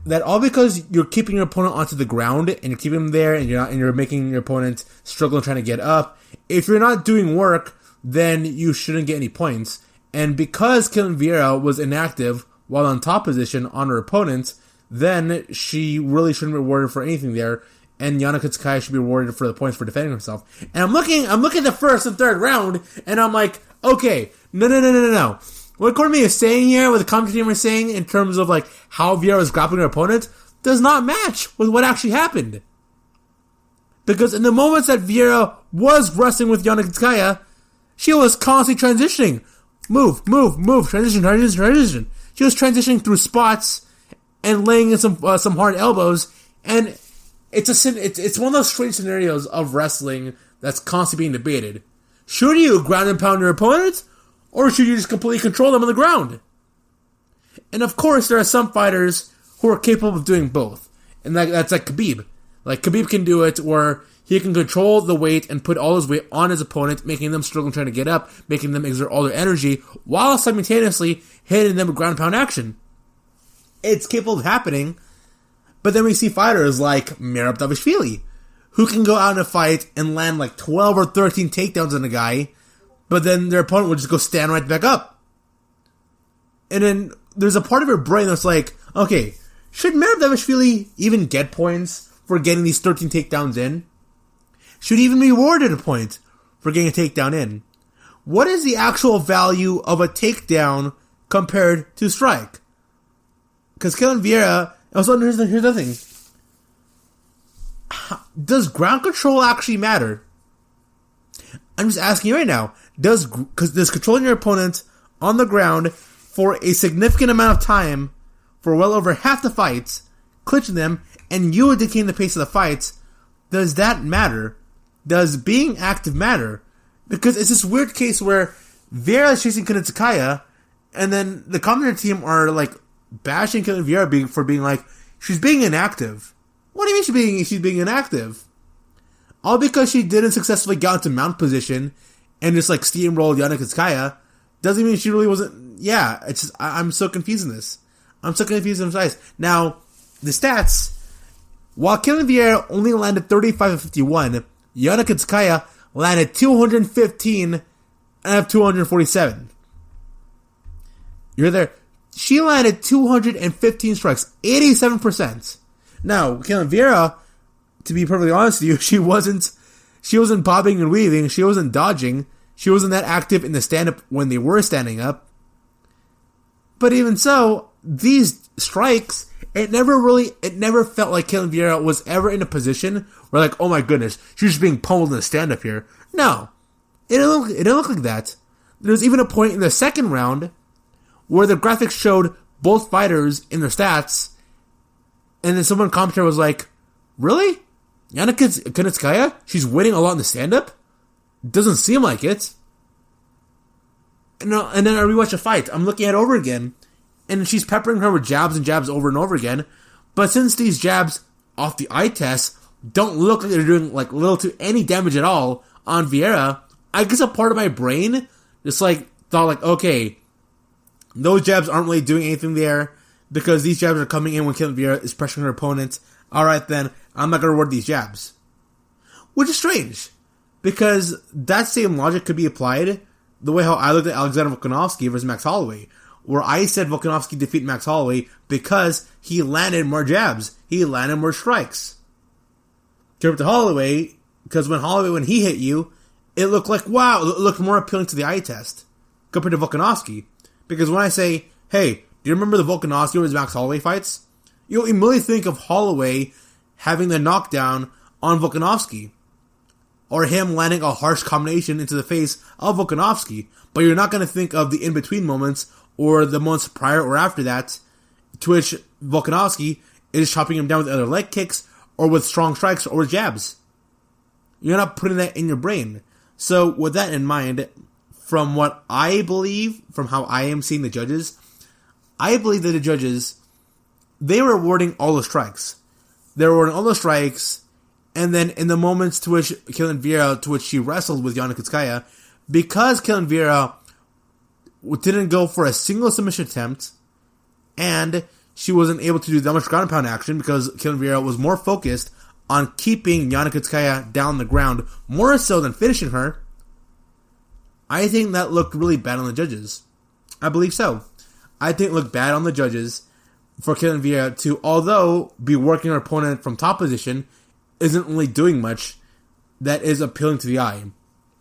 that all because you're keeping your opponent onto the ground and you're keeping him there and you're making your opponent struggle trying to get up. If you're not doing work, then you shouldn't get any points. And because Ketlen Vieira was inactive while on top position on her opponent, then she really shouldn't be rewarded for anything there. And Yana Kunitskaya should be rewarded for the points for defending herself. And I'm looking at the first and third round, and I'm like, okay, no. What Cormier is saying here, what the commentary team is saying in terms of like how Vieira was grappling her opponent, does not match with what actually happened. Because in the moments that Vieira was wrestling with Yana Kunitskaya, she was constantly transitioning. Move, transition. She was transitioning through spots and laying in some hard elbows, and it's one of those strange scenarios of wrestling that's constantly being debated. Should you ground and pound your opponent, or should you just completely control them on the ground? And of course, there are some fighters who are capable of doing both. And that's like Khabib. Like, Khabib can do it where he can control the weight and put all his weight on his opponent, making them struggle trying to get up, making them exert all their energy, while simultaneously hitting them with ground and pound action. It's capable of happening. But then we see fighters like Merab Dvalishvili, who can go out in a fight and land like 12 or 13 takedowns on a guy, but then their opponent will just go stand right back up. And then there's a part of your brain that's like, okay, should Merab Dvalishvili even get points for getting these 13 takedowns in? Should he even be awarded a point for getting a takedown in? What is the actual value of a takedown compared to strike? Because Ketlen Vieira, also here's the thing. Does ground control actually matter? I'm just asking you right now. Does controlling your opponent on the ground for a significant amount of time, for well over half the fights, clinching them, and you dictating the pace of the fights, does that matter? Does being active matter? Because it's this weird case where Vieira is chasing Kunitskaya, and then the commentary team are like bashing Ketlen Vieira for being like, she's being inactive. What do you mean she's being inactive? All because she didn't successfully get into mount position and just like steamrolled Yana Kunitskaya doesn't mean she really wasn't. Yeah, it's just, I'm so confused in this. I'm so confused in this size. Now, the stats. While Ketlen Vieira only landed 35 of 51, Yana Kunitskaya landed 215 and have 247. You're there. She landed 215 strikes, 87%. Now, Ketlen Vieira, to be perfectly honest with you, she wasn't bobbing and weaving, she wasn't dodging, she wasn't that active in the stand-up when they were standing up. But even so, these strikes, it never felt like Ketlen Vieira was ever in a position where like, oh my goodness, she's just being pummeled in the stand-up here. No. It didn't look like that. There was even a point in the second round where the graphics showed both fighters in their stats, and then someone commentator was like, really? Yana Kunitskaya? She's winning a lot in the stand-up? Doesn't seem like it. And then I rewatch the fight. I'm looking at it over again, and she's peppering her with jabs and jabs over and over again. But since these jabs off the eye test don't look like they're doing like little to any damage at all on Vieira, I guess a part of my brain just like thought like, okay, those jabs aren't really doing anything there because these jabs are coming in when Ketlen Vieira is pressuring her opponent. Alright then, I'm not going to reward these jabs. Which is strange, because that same logic could be applied the way how I looked at Alexander Volkanovski versus Max Holloway, where I said Volkanovski defeated Max Holloway because he landed more jabs, he landed more strikes. compared to Holloway, because when he hit you, it looked like, wow, it looked more appealing to the eye test compared to Volkanovski. Because when I say, hey, do you remember the Volkanovski versus Max Holloway fights? You'll immediately think of Holloway having the knockdown on Volkanovski, or him landing a harsh combination into the face of Volkanovski, but you're not going to think of the in-between moments or the months prior or after that, to which Volkanovski is chopping him down with either leg kicks or with strong strikes or with jabs. You're not putting that in your brain. So with that in mind, from what I believe, from how I am seeing the judges, I believe that the judges, they were awarding all the strikes. They were awarding all the strikes, and then in the moments to which Ketlen Vieira, to which she wrestled with Yana Kunitskaya, because Ketlen Vieira didn't go for a single submission attempt, and she wasn't able to do that much ground and pound action because Ketlen Vieira was more focused on keeping Yana Kunitskaya down the ground, more so than finishing her, I think that looked really bad on the judges. I believe so. I think it looked bad on the judges for Ketlen Vieira to, although be working her opponent from top position, isn't really doing much that is appealing to the eye.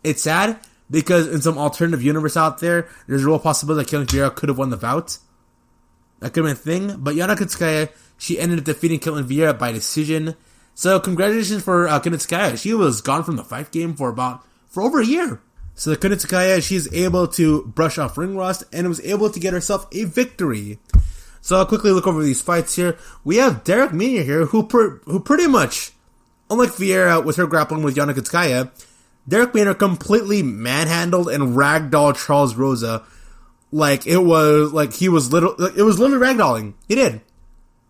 It's sad because in some alternative universe out there, there's a real possibility that Ketlen Vieira could have won the bout. That could have been a thing. But Yana Kunitskaya, she ended up defeating Ketlen Vieira by decision. So congratulations for Kunitskaya. She was gone from the fight game for over a year. So the Kunitskaya, she's able to brush off ring rust and was able to get herself a victory. So I'll quickly look over these fights here. We have Derrick here, who pretty much, unlike Vieira with her grappling with Yana Kunitskaya, Derrick completely manhandled and ragdolled Charles Rosa like it was literally ragdolling. He did.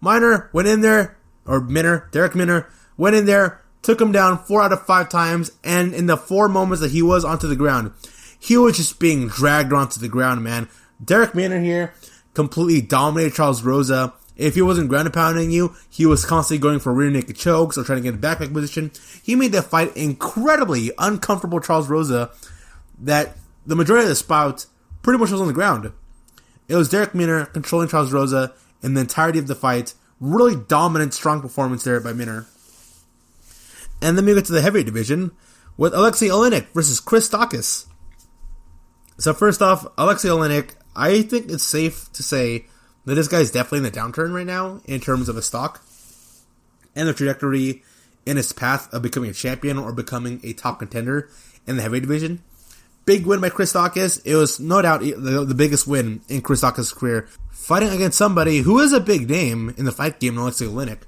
Derrick Minner went in there, took him down 4 out of 5 times, and in the 4 moments that he was onto the ground, he was just being dragged onto the ground, man. Derrick Minner here completely dominated Charles Rosa. If he wasn't ground and pounding you, he was constantly going for rear naked chokes or trying to get in backpack position. He made that fight incredibly uncomfortable Charles Rosa that the majority of the spout pretty much was on the ground. It was Derrick Minner controlling Charles Rosa in the entirety of the fight. Really dominant, strong performance there by Minner. And then we get to the heavyweight division with Alexi Olynyk versus Chris Takas. So first off, Alexi Olynyk, I think it's safe to say that this guy's definitely in the downturn right now in terms of his stock and the trajectory in his path of becoming a champion or becoming a top contender in the heavyweight division. Big win by Chris Takas. It was no doubt the biggest win in Chris Takas' career, fighting against somebody who is a big name in the fight game, Alexei Oleinik.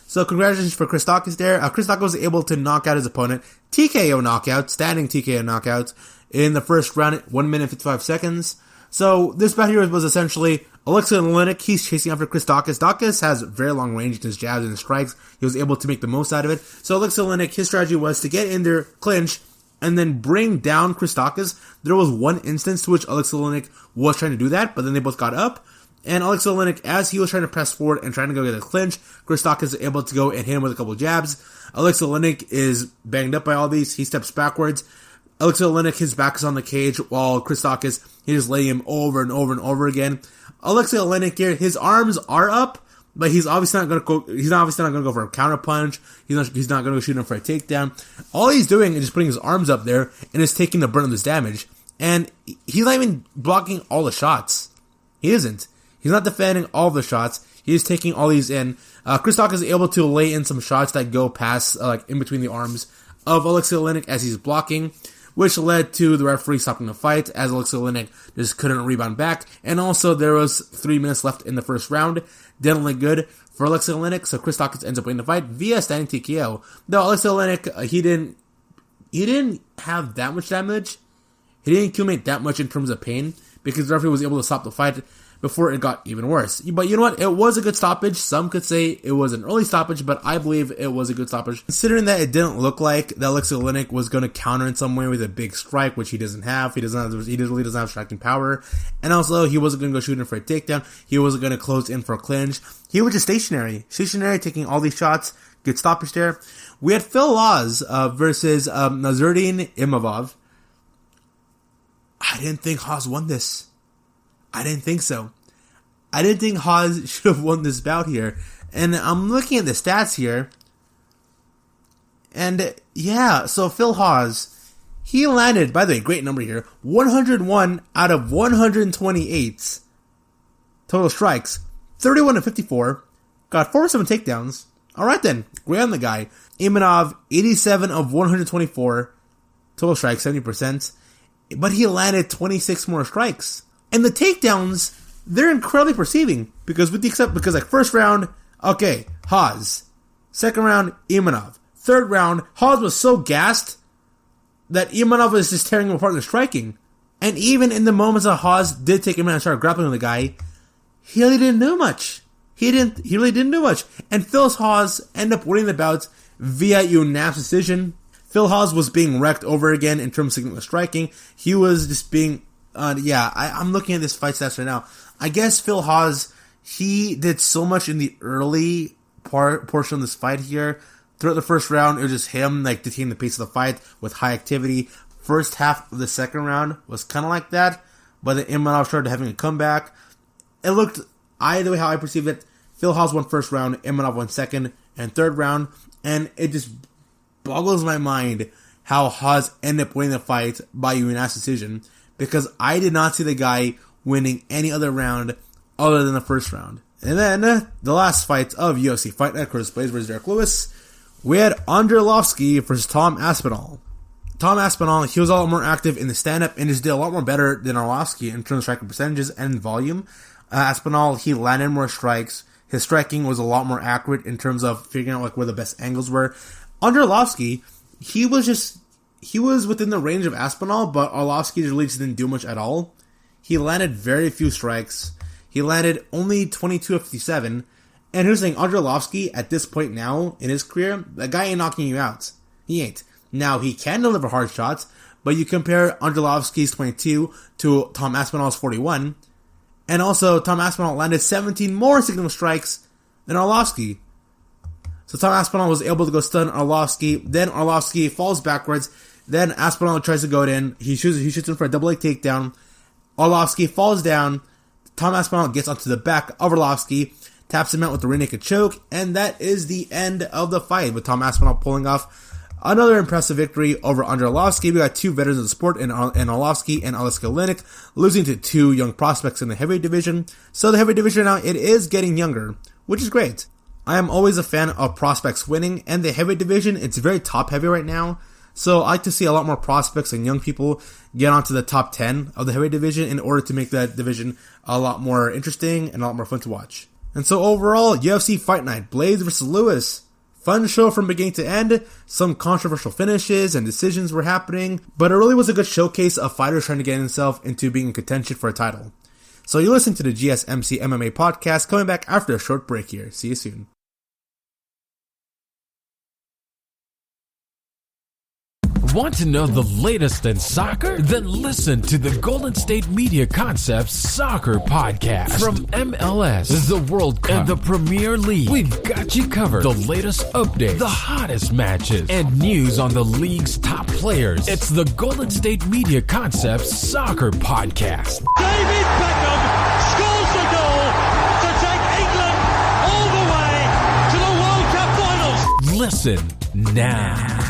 So congratulations for Chris Takas there. Chris Takas was able to knock out his opponent, TKO knockout, standing TKO knockout, in the first round, 1 minute 55 seconds. So this bout here was essentially Alexei Oleinik. He's chasing after Chris Takas. Takas has very long range in his jabs and his strikes. He was able to make the most out of it. So Alexei Oleinik, his strategy was to get in there, clinch, and then bring down Chris Takas. There was one instance to which Alexei Oleinik was trying to do that, but then they both got up. And Alexei Oleinik, as he was trying to press forward and trying to go get a clinch, Chris Takas is able to go and hit him with a couple jabs. Alexei Oleinik is banged up by all these. He steps backwards. Alexei Oleinik, his back is on the cage, while Chris Takas, he's just laying him over and over and over again. Alexei Oleinik here, his arms are up, but he's obviously not going to go. He's obviously not going to go for a counter punch. He's not going to go shoot him for a takedown. All he's doing is just putting his arms up there and is taking the brunt of this damage. And he's not even blocking all the shots. He isn't. He's not defending all the shots. He's taking all these in. Chris Takas is able to lay in some shots that go past, in between the arms of Alexei Oleinik as he's blocking, which led to the referee stopping the fight as Alexei Oleinik just couldn't rebound back. And also there was 3 minutes left in the first round. Didn't look good for Alexei Oleinik, so Chris Takas ends up winning the fight via standing TKO. Though Alexei Oleinik, he didn't have that much damage. He didn't accumulate that much in terms of pain because the referee was able to stop the fight before it got even worse. But you know what? It was a good stoppage. Some could say it was an early stoppage, but I believe it was a good stoppage. Considering that it didn't look like that Alexei Oleinik was going to counter in some way with a big strike, which he doesn't have. He really doesn't have striking power. And also, he wasn't going to go shooting for a takedown. He wasn't going to close in for a clinch. He was just stationary, taking all these shots. Good stoppage there. We had Phil Laws versus Nazardine Imavov. I didn't think Haas won this. I didn't think so. I didn't think Haas should have won this bout here. And I'm looking at the stats here.
And yeah, so Phil Hawes, he landed, by the way, great number here, 101 out of 128 total strikes, 31 to 54, got 47 takedowns. Alright then, great on the guy. Imanov, 87 of 124 total strikes, 70%, but he landed 26 more strikes. And the takedowns, they're incredibly perceiving, because like first round, okay, Hawes. Second round, Imanov. Third round, Hawes was so gassed that Imanov was just tearing him apart in the striking. And even in the moments that Hawes did take him out and start grappling with the guy, he really didn't do much. He really didn't do much. And Phil Hawes ended up winning the bout via unanimous decision. Phil Hawes was being wrecked over again in terms of striking. He was just being, I'm looking at this fight stats right now. I guess Phil Hawes, he did so much in the early portion of this fight here. Throughout the first round, it was just him, like, dictating the pace of the fight with high activity. First half of the second round was kind of like that, but then Imanov started having a comeback. It looked, either way how I perceived it, Phil Hawes won first round, Imanov won second and third round, and it just boggles my mind how Hawes ended up winning the fight by unanimous decision, because I did not see the guy winning any other round other than the first round. And then, the last fight of UFC Fight Night, Blaydes versus Derrick Lewis, we had Androlofsky versus Tom Aspidol. Tom Aspinall, he was a lot more active in the stand-up and just did a lot more better than Arolvski in terms of striking percentages and volume. Aspinall, he landed more strikes. His striking was a lot more accurate in terms of figuring out like where the best angles were. Androlofsky, he was within the range of Aspinall, but Arolvski really just didn't do much at all. He landed very few strikes. He landed only 22 of 57. And here's the thing, Androlofsky, at this point now in his career, that guy ain't knocking you out. He ain't. Now, he can deliver hard shots, but you compare Androlofsky's 22 to Tom Aspinall's 41, and also Tom Aspinall landed 17 more signal strikes than Arolvski. So Tom Aspinall was able to go stun Arolvski, then Arolvski falls backwards, then Aspinall tries to go in, he shoots him for a double leg takedown, Arolvski falls down, Tom Aspinall gets onto the back of Arolvski, taps him out with the rear naked choke, and that is the end of the fight, with Tom Aspinall pulling off another impressive victory over Androlofsky. We got two veterans of the sport in Arolvski and Alexi Olynyk, losing to two young prospects in the heavyweight division. So the heavyweight division now, it is getting younger, which is great. I am always a fan of prospects winning, and the heavyweight division, it's very top heavy right now. So I like to see a lot more prospects and young people get onto the top 10 of the heavyweight division in order to make that division a lot more interesting and a lot more fun to watch. And so overall, UFC Fight Night, Blaydes versus Lewis. Fun show from beginning to end. Some controversial finishes and decisions were happening, but it really was a good showcase of fighters trying to get himself into being in contention for a title. So you're listening to the GSMC MMA podcast, coming back after a short break here. See you soon.
Want to know the latest in soccer? Then listen to the Golden State Media Concepts Soccer Podcast. From MLS, the World Cup, and the Premier League, we've got you covered. The latest updates, the hottest matches, and news on the league's top players. It's the Golden State Media Concepts Soccer Podcast.
David Beckham scores a goal to take England all the way to the World Cup finals.
Listen now.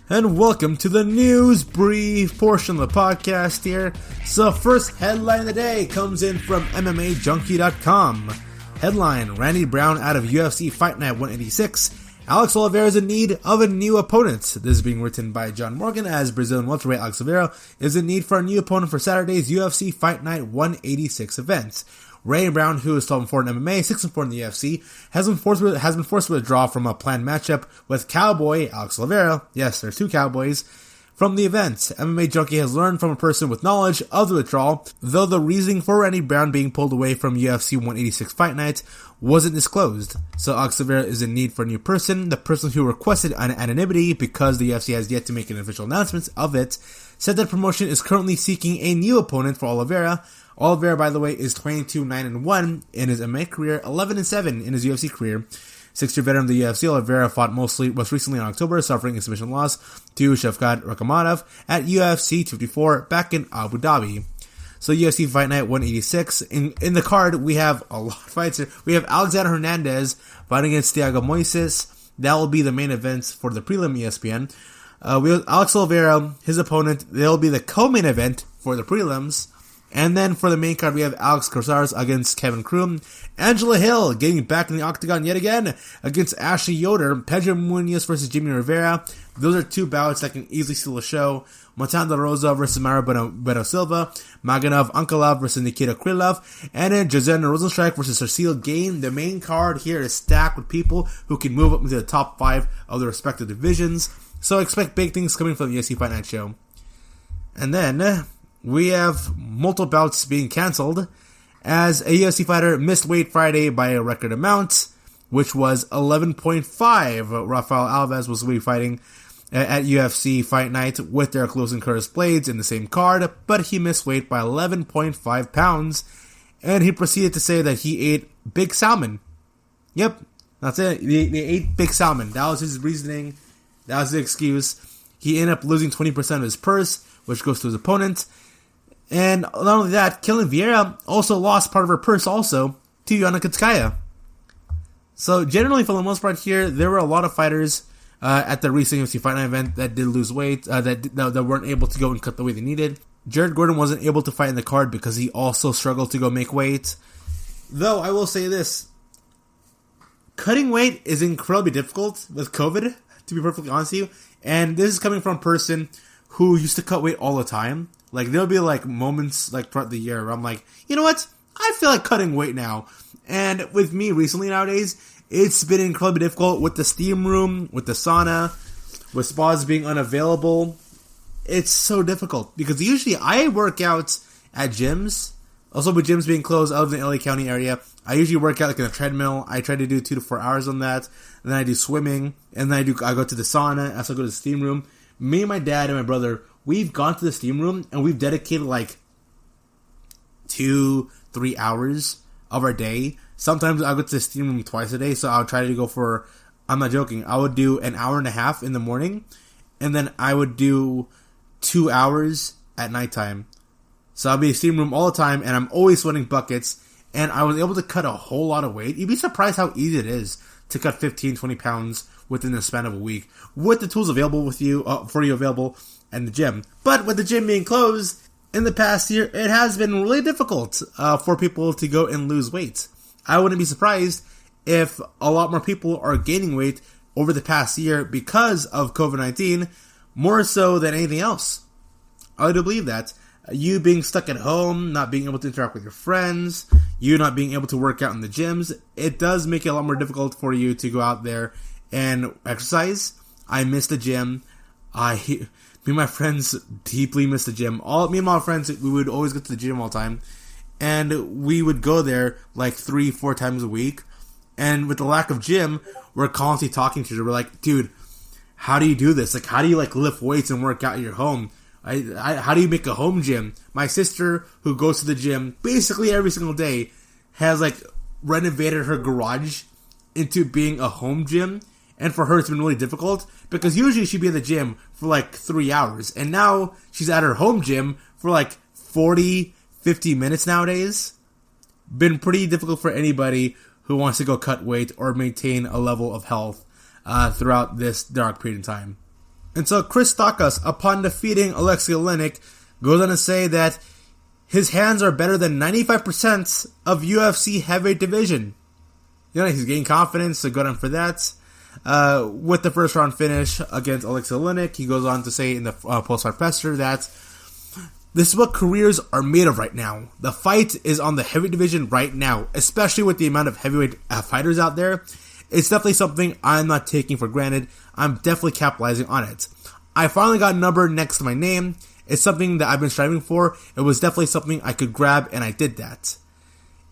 And welcome to the news brief portion of the podcast here. So first headline of the day comes in from MMAJunkie.com. Headline, Randy Brown out of UFC Fight Night 186. Alex Oliveira is in need of a new opponent. This is being written by John Morgan, as Brazilian welterweight Alex Oliveira is in need for a new opponent for Saturday's UFC Fight Night 186 event. Randy Brown, who is 12-4 in MMA, 6-4 in the UFC, has been forced to withdraw from a planned matchup with Cowboy Alex Oliveira. Yes, there's two Cowboys from the event. MMA Junkie has learned from a person with knowledge of the withdrawal, though the reasoning for Randy Brown being pulled away from UFC 186 Fight Night wasn't disclosed. So Alex Oliveira is in need for a new person. The person who requested anonymity because the UFC has yet to make an official announcement of it said that promotion is currently seeking a new opponent for Oliveira. Oliveira, by the way, is 22-9-1 in his MMA career, 11-7 in his UFC career. 6-year veteran of the UFC, Oliveira fought most recently in October, suffering a submission loss to Shavkat Rakhmonov at UFC 254 back in Abu Dhabi. So UFC Fight Night 186. In the card, we have a lot of fights here. We have Alexander Hernandez fighting against Thiago Moises.
That will be the main events for the prelim ESPN. We have Aleksei Oliveira, his opponent. They'll be the co-main event for the prelims. And then for the main card, we have Alex Corsares against Kevin Kroom. Angela Hill getting back in the octagon yet again against Ashley Yoder. Pedro Munoz versus Jimmy Rivera. Those are two bouts that can easily steal a show. Montana De Rosa versus Mara Bueno Silva. Maganov Ankalov versus Nikita Krylov. And then Josiana Rosenstrike versus Cecile Gain. The main card here is stacked with people who can move up into the top 5 of their respective divisions. So expect big things coming from the UFC Fight Night show. And then we have multiple bouts being cancelled as a UFC fighter missed weight Friday by a record amount, which was 11.5. Rafael Alves was fighting at UFC Fight Night with Derrick Lewis and Curtis Blaydes in the same card, but he missed weight by 11.5 pounds, and he proceeded to say that he ate big salmon. Yep, that's it. They ate big salmon. That was his reasoning. That was the excuse. He ended up losing 20% of his purse, which goes to his opponent. And not only that, Ketlen Vieira also lost part of her purse also to Yana Kunitskaya. So generally, for the most part here, there were a lot of fighters at the recent UFC Fight Night event that did lose weight, that weren't able to go and cut the weight they needed. Jared Gordon wasn't able to fight in the card because he also struggled to go make weight. Though, I will say this. Cutting weight is incredibly difficult with COVID, to be perfectly honest with you. And this is coming from a person who used to cut weight all the time. Like, there'll be, like, moments, like, throughout the year where I'm like, you know what? I feel like cutting weight now. And with me recently nowadays, it's been incredibly difficult with the steam room, with the sauna, with spas being unavailable. It's so difficult. Because usually I work out at gyms. Also, with gyms being closed, I live in the LA County area. I usually work out, like, in a treadmill. I try to do 2 to 4 hours on that. And then I do swimming. And then I go to the sauna. I also go to the steam room. Me and my dad and my brother, we've gone to the steam room and we've dedicated like 2-3 hours of our day. Sometimes I'll go to the steam room twice a day, so I'll try to go for, I'm not joking, I would do an hour and a half in the morning, and then I would do 2 hours at nighttime. So I'll be in the steam room all the time, and I'm always sweating buckets, and I was able to cut a whole lot of weight. You'd be surprised how easy it is to cut 15-20 pounds within the span of a week, with the tools available with you, for you available in the gym. But with the gym being closed in the past year, it has been really difficult for people to go and lose weight. I wouldn't be surprised if a lot more people are gaining weight over the past year because of COVID-19, more so than anything else. I do believe that. You being stuck at home, not being able to interact with your friends, you not being able to work out in the gyms, it does make it a lot more difficult for you to go out there and exercise. I miss the gym. Me and my friends deeply miss the gym. Me and my friends, we would always go to the gym all the time. And we would go there like 3-4 times a week. And with the lack of gym, we're constantly talking to each other. We're like, dude, how do you do this? Like, how do you like lift weights and work out at your home? How do you make a home gym? My sister, who goes to the gym basically every single day, has like renovated her garage into being a home gym. And for her, it's been really difficult because usually she'd be at the gym for like 3 hours. And now she's at her home gym for like 40, 50 minutes nowadays. Been pretty difficult for anybody who wants to go cut weight or maintain a level of health throughout this dark period of time. And so Chris Takas, upon defeating Alexi Olynyk, goes on to say that his hands are better than 95% of UFC heavyweight division. You know, he's gaining confidence, so good on for that. With the first round finish against Aleksei Oleinik, he goes on to say in the post-fight presser that this is what careers are made of right now. The fight is on the heavyweight division right now, especially with the amount of heavyweight fighters out there. It's definitely something I'm not taking for granted. I'm definitely capitalizing on it. I finally got a number next to my name. It's something that I've been striving for. It was definitely something I could grab, and I did that.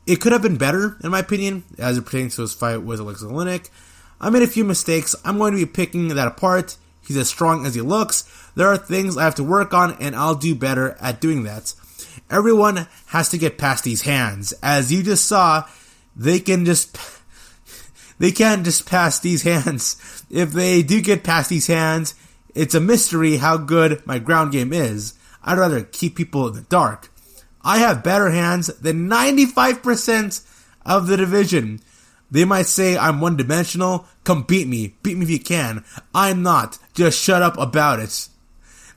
It could have been better, in my opinion, as it pertains to his fight with Aleksei Oleinik. I made a few mistakes. I'm going to be picking that apart. He's as strong as he looks. There are things I have to work on, and I'll do better at doing that. Everyone has to get past these hands. As you just saw, they can't just pass these hands. If they do get past these hands, it's a mystery how good my ground game is. I'd rather keep people in the dark. I have better hands than 95% of the division. They might say I'm one-dimensional. Come beat me. Beat me if you can. I'm not. Just shut up about it.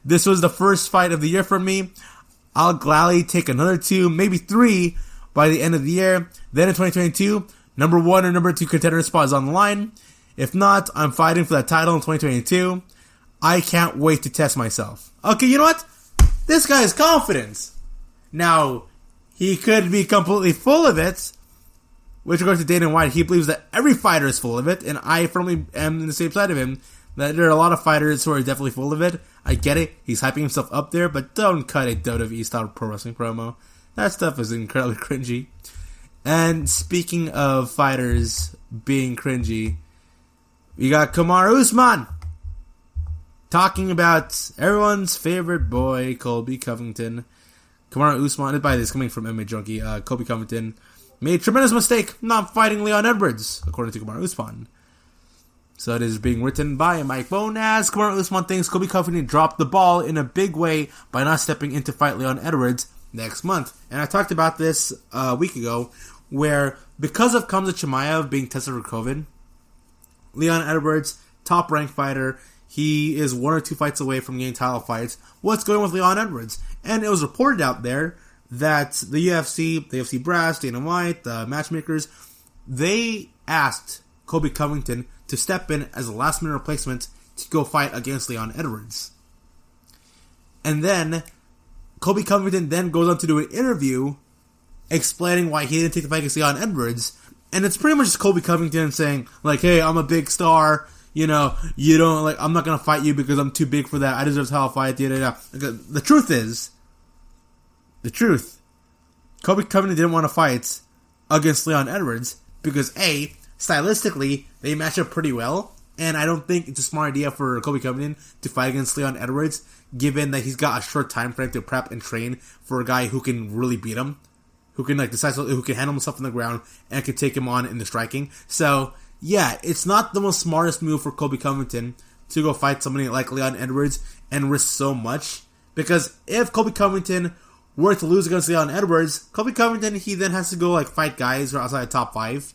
This was the first fight of the year for me. I'll gladly take another 2, maybe 3 by the end of the year. Then in 2022, number 1 or number 2 contender spot is on the line. If not, I'm fighting for that title in 2022. I can't wait to test myself. Okay, you know what? This guy is confident. Now, he could be completely full of it. With regards to Dana White, he believes that every fighter is full of it, and I firmly am on the same side of him, that there are a lot of fighters who are definitely full of it. I get it, he's hyping himself up there, but don't cut a WWE-style pro wrestling promo. That stuff is incredibly cringy. And speaking of fighters being cringy, we got Kamaru Usman talking about everyone's favorite boy, Colby Covington. Kamaru Usman, by this coming from MMA Junkie, Colby Covington made a tremendous mistake not fighting Leon Edwards, according to Kamaru Usman. So it is being written by Mike Bonaz. Kamaru Usman thinks Colby Covington dropped the ball in a big way by not stepping in to fight Leon Edwards next month. And I talked about this a week ago, where because of Khamzat Chimaev being tested for COVID, Leon Edwards, top-ranked fighter, he is 1 or 2 fights away from getting title fights. What's going on with Leon Edwards? And it was reported out there that the UFC brass, Dana White, the matchmakers, they asked Colby Covington to step in as a last-minute replacement to go fight against Leon Edwards. And then Colby Covington then goes on to do an interview explaining why he didn't take the fight against Leon Edwards. And it's pretty much just Colby Covington saying, like, hey, I'm a big star. You know, you don't, like, I'm not going to fight you because I'm too big for that. I deserve a title fight. The truth is, Colby Covington didn't want to fight against Leon Edwards because, A, stylistically, they match up pretty well. And I don't think it's a smart idea for Colby Covington to fight against Leon Edwards, given that he's got a short time frame to prep and train for a guy who can really beat him. Who can who can handle himself on the ground and can take him on in the striking. So, yeah, it's not the most smartest move for Colby Covington to go fight somebody like Leon Edwards and risk so much. Because if Colby Covington were to lose against Leon Edwards, Colby Covington, he then has to go like fight guys who are outside the top 5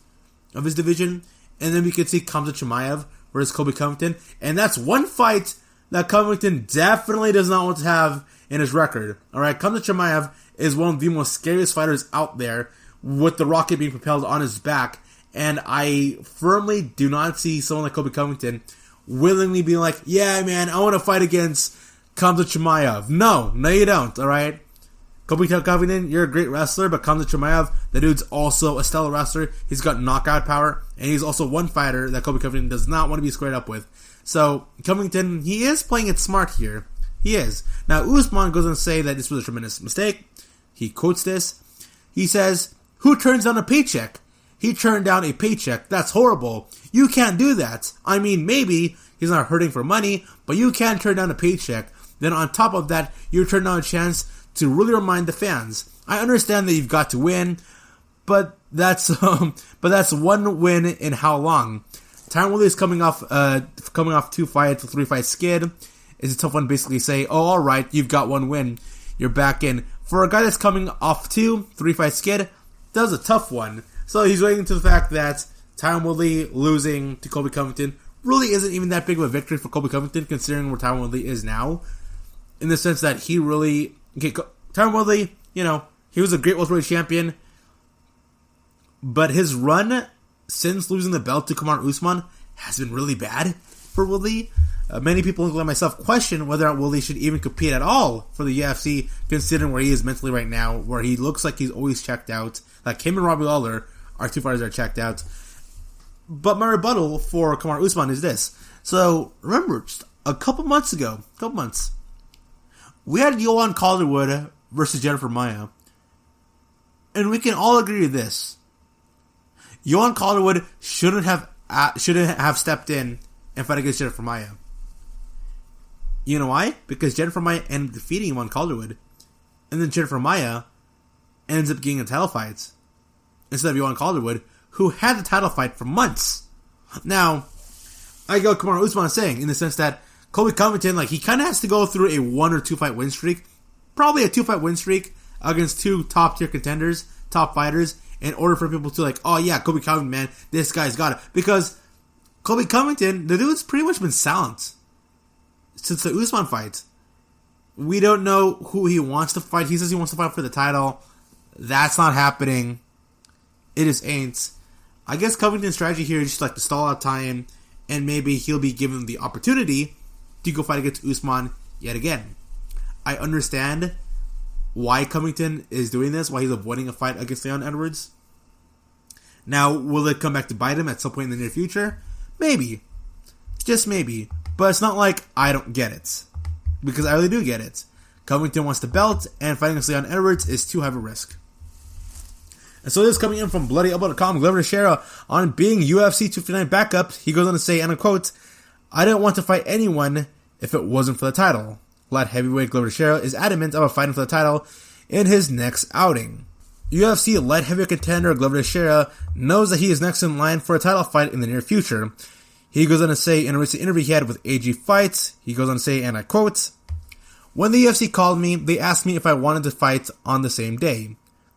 of his division. And then we could see Khamzat Chimaev versus Colby Covington. And that's one fight that Covington definitely does not want to have in his record. Alright, Khamzat Chimaev is one of the most scariest fighters out there with the rocket being propelled on his back. And I firmly do not see someone like Colby Covington willingly being like, yeah, man, I want to fight against Khamzat Chimaev. No, you don't, alright? Colby Covington, you're a great wrestler, but Khamzat Chimaev, the dude's also a stellar wrestler. He's got knockout power, and he's also one fighter that Colby Covington does not want to be squared up with. So, Covington, he is playing it smart here. He is. Now, Usman goes on to say that this was a tremendous mistake. He quotes this. He says, who turns down a paycheck? He turned down a paycheck. That's horrible. You can't do that. I mean, maybe he's not hurting for money, but you can't turn down a paycheck. Then on top of that, you turn down a chance to really remind the fans. I understand that you've got to win, but that's one win in how long? Tyron Woodley is coming off 2 fights, 3 fight skid. It's a tough one to basically say, oh, alright, you've got 1 win. You're back in. For a guy that's coming off 2, 3 fight skid, that was a tough one. So he's waiting to the fact that Tyron Woodley losing to Colby Covington really isn't even that big of a victory for Colby Covington, considering where Tyron Woodley is now. In the sense that he really... Okay, Tyron Woodley, you know, he was a great welterweight champion, but his run since losing the belt to Kamaru Usman has been really bad for Woodley. Many people, including myself, question whether or not Woodley should even compete at all for the UFC, considering where he is mentally right now, where he looks like he's always checked out. Like him and Robbie Lawler are 2 fighters that are checked out. But my rebuttal for Kamaru Usman is this. So, remember, just a couple months, we had Yohan Calderwood versus Jennifer Maia. And we can all agree to this. Yohan Calderwood shouldn't have stepped in and fought against Jennifer Maia. You know why? Because Jennifer Maia ended up defeating Yohan Calderwood. And then Jennifer Maia ends up getting a title fight instead of Yohan Calderwood, who had the title fight for months. Now, I get what Kamaru Usman is saying, in the sense that Colby Covington, like, he kind of has to go through a 1 or 2 fight win streak, probably a 2 fight win streak against 2 top tier contenders, top fighters, in order for people to like, oh yeah, Colby Covington, man, this guy's got it. Because Colby Covington, the dude's pretty much been silent since the Usman fight. We don't know who he wants to fight. He says he wants to fight for the title. That's not happening. It just ain't. I guess Covington's strategy here is just like to stall out time, and maybe he'll be given the opportunity to go fight against Usman yet again. I understand why Covington is doing this, why he's avoiding a fight against Leon Edwards. Now, will it come back to bite him at some point in the near future? Maybe. Just maybe. But it's not like I don't get it. Because I really do get it. Covington wants the belt, and fighting against Leon Edwards is too high of a risk. And so this is coming in from BloodyElbow.com, Glover Teixeira, on being UFC 259 backup. He goes on to say, and I quote, "I didn't want to fight anyone if it wasn't for the title. Light heavyweight Glover Teixeira is adamant about fighting for the title in his next outing. UFC light heavyweight contender Glover Teixeira knows that he is next in line for a title fight in the near future." He goes on to say in a recent interview he had with AG Fights, he goes on to say, and I quote, "When the UFC called me, they asked me if I wanted to fight on the same day."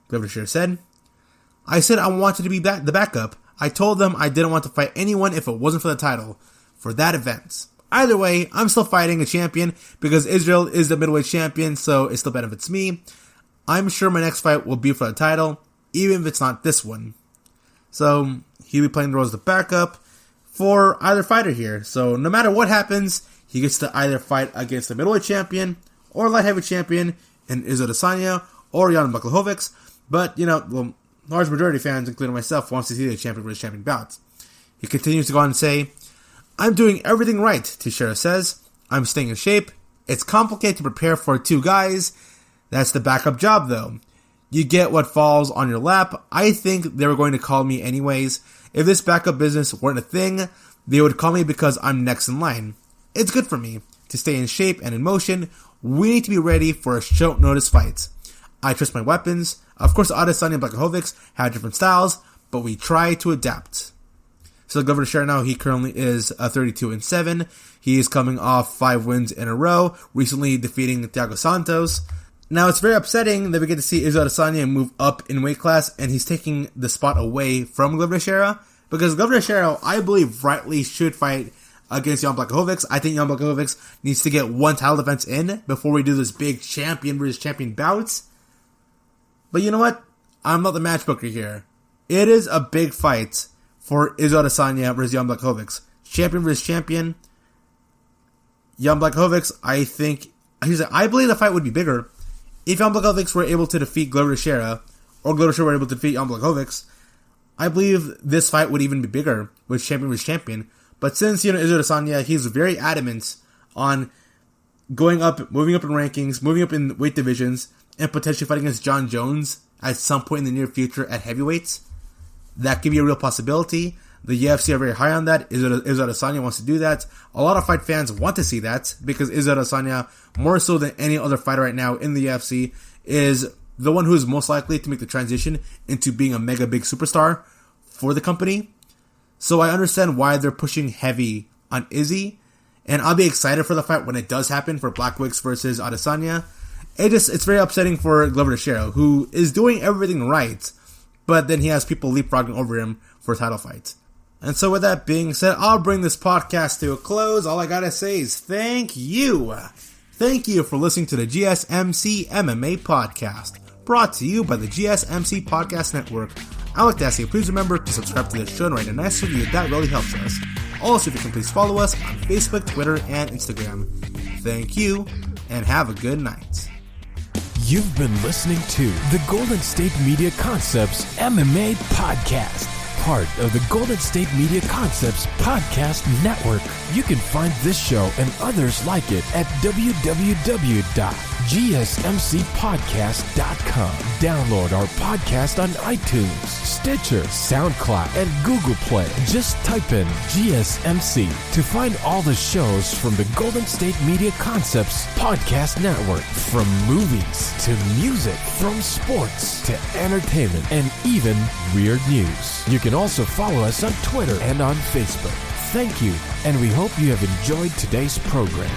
Glover Teixeira said, "I said I wanted to be the backup. I told them I didn't want to fight anyone if it wasn't for the title, for that event. Either way, I'm still fighting a champion because Israel is the middleweight champion, so it still benefits me. I'm sure my next fight will be for the title, even if it's not this one." So, he'll be playing the role as the backup for either fighter here. So, no matter what happens, he gets to either fight against the middleweight champion or light heavyweight champion in Izzy Adesanya or Jan Blachowicz. But, large majority of fans, including myself, wants to see the champion versus champion bout. He continues to go on and say, "I'm doing everything right," Teixeira says. "I'm staying in shape. It's complicated to prepare for two guys. That's the backup job, though. You get what falls on your lap. I think they were going to call me anyways. If this backup business weren't a thing, they would call me because I'm next in line. It's good for me to stay in shape and in motion. We need to be ready for a short notice fight. I trust my weapons. Of course, Adesanya and Blachowicz have different styles, but we try to adapt." So Glover Teixeira now, he currently is 32-7. He is coming off 5 wins in a row, recently defeating Thiago Santos. Now, it's very upsetting that we get to see Izzy Adesanya move up in weight class, and he's taking the spot away from Glover Teixeira, because Glover Teixeira, I believe, rightly should fight against Jan Blachowicz. I think Jan Blachowicz needs to get one title defense in before we do this big champion versus champion bouts. But you know what? I'm not the matchbooker here. It is a big fight for Izzy Adesanya versus Jan Blachowicz. Champion versus champion. Jan Blachowicz, I believe the fight would be bigger if Jan Blachowicz were able to defeat Glover Teixeira, or Glover Teixeira were able to defeat Jan Blachowicz. I believe this fight would even be bigger with champion versus champion. But since, Izzy Adesanya, he's very adamant on going up, moving up in rankings, moving up in weight divisions, and potentially fighting against John Jones at some point in the near future at heavyweights. That could be a real possibility. The UFC are very high on that. Izzy Adesanya wants to do that. A lot of fight fans want to see that, because Izzy Adesanya, more so than any other fighter right now in the UFC, is the one who is most likely to make the transition into being a mega big superstar for the company. So I understand why they're pushing heavy on Izzy, and I'll be excited for the fight when it does happen for Blachowicz versus Adesanya. It's very upsetting for Glover Teixeira, who is doing everything right, but then he has people leapfrogging over him for a title fight. And so with that being said, I'll bring this podcast to a close. All I gotta say is thank you. Thank you for listening to the GSMC MMA podcast, brought to you by the GSMC Podcast Network. I'd like to ask you, please remember to subscribe to the show and write a nice review. That really helps us. Also, if you can please follow us on Facebook, Twitter, and Instagram. Thank you, and have a good night.
You've been listening to the Golden State Media Concepts MMA podcast, part of the Golden State Media Concepts podcast network. You can find this show and others like it at www.gsmcpodcast.com. Download our podcast on iTunes, Stitcher, SoundCloud, and Google Play. Just type in GSMC to find all the shows from the Golden State Media Concepts podcast network. From movies to music, from sports to entertainment, and even weird news. You can also follow us on Twitter and on Facebook. Thank you, and we hope you have enjoyed today's program.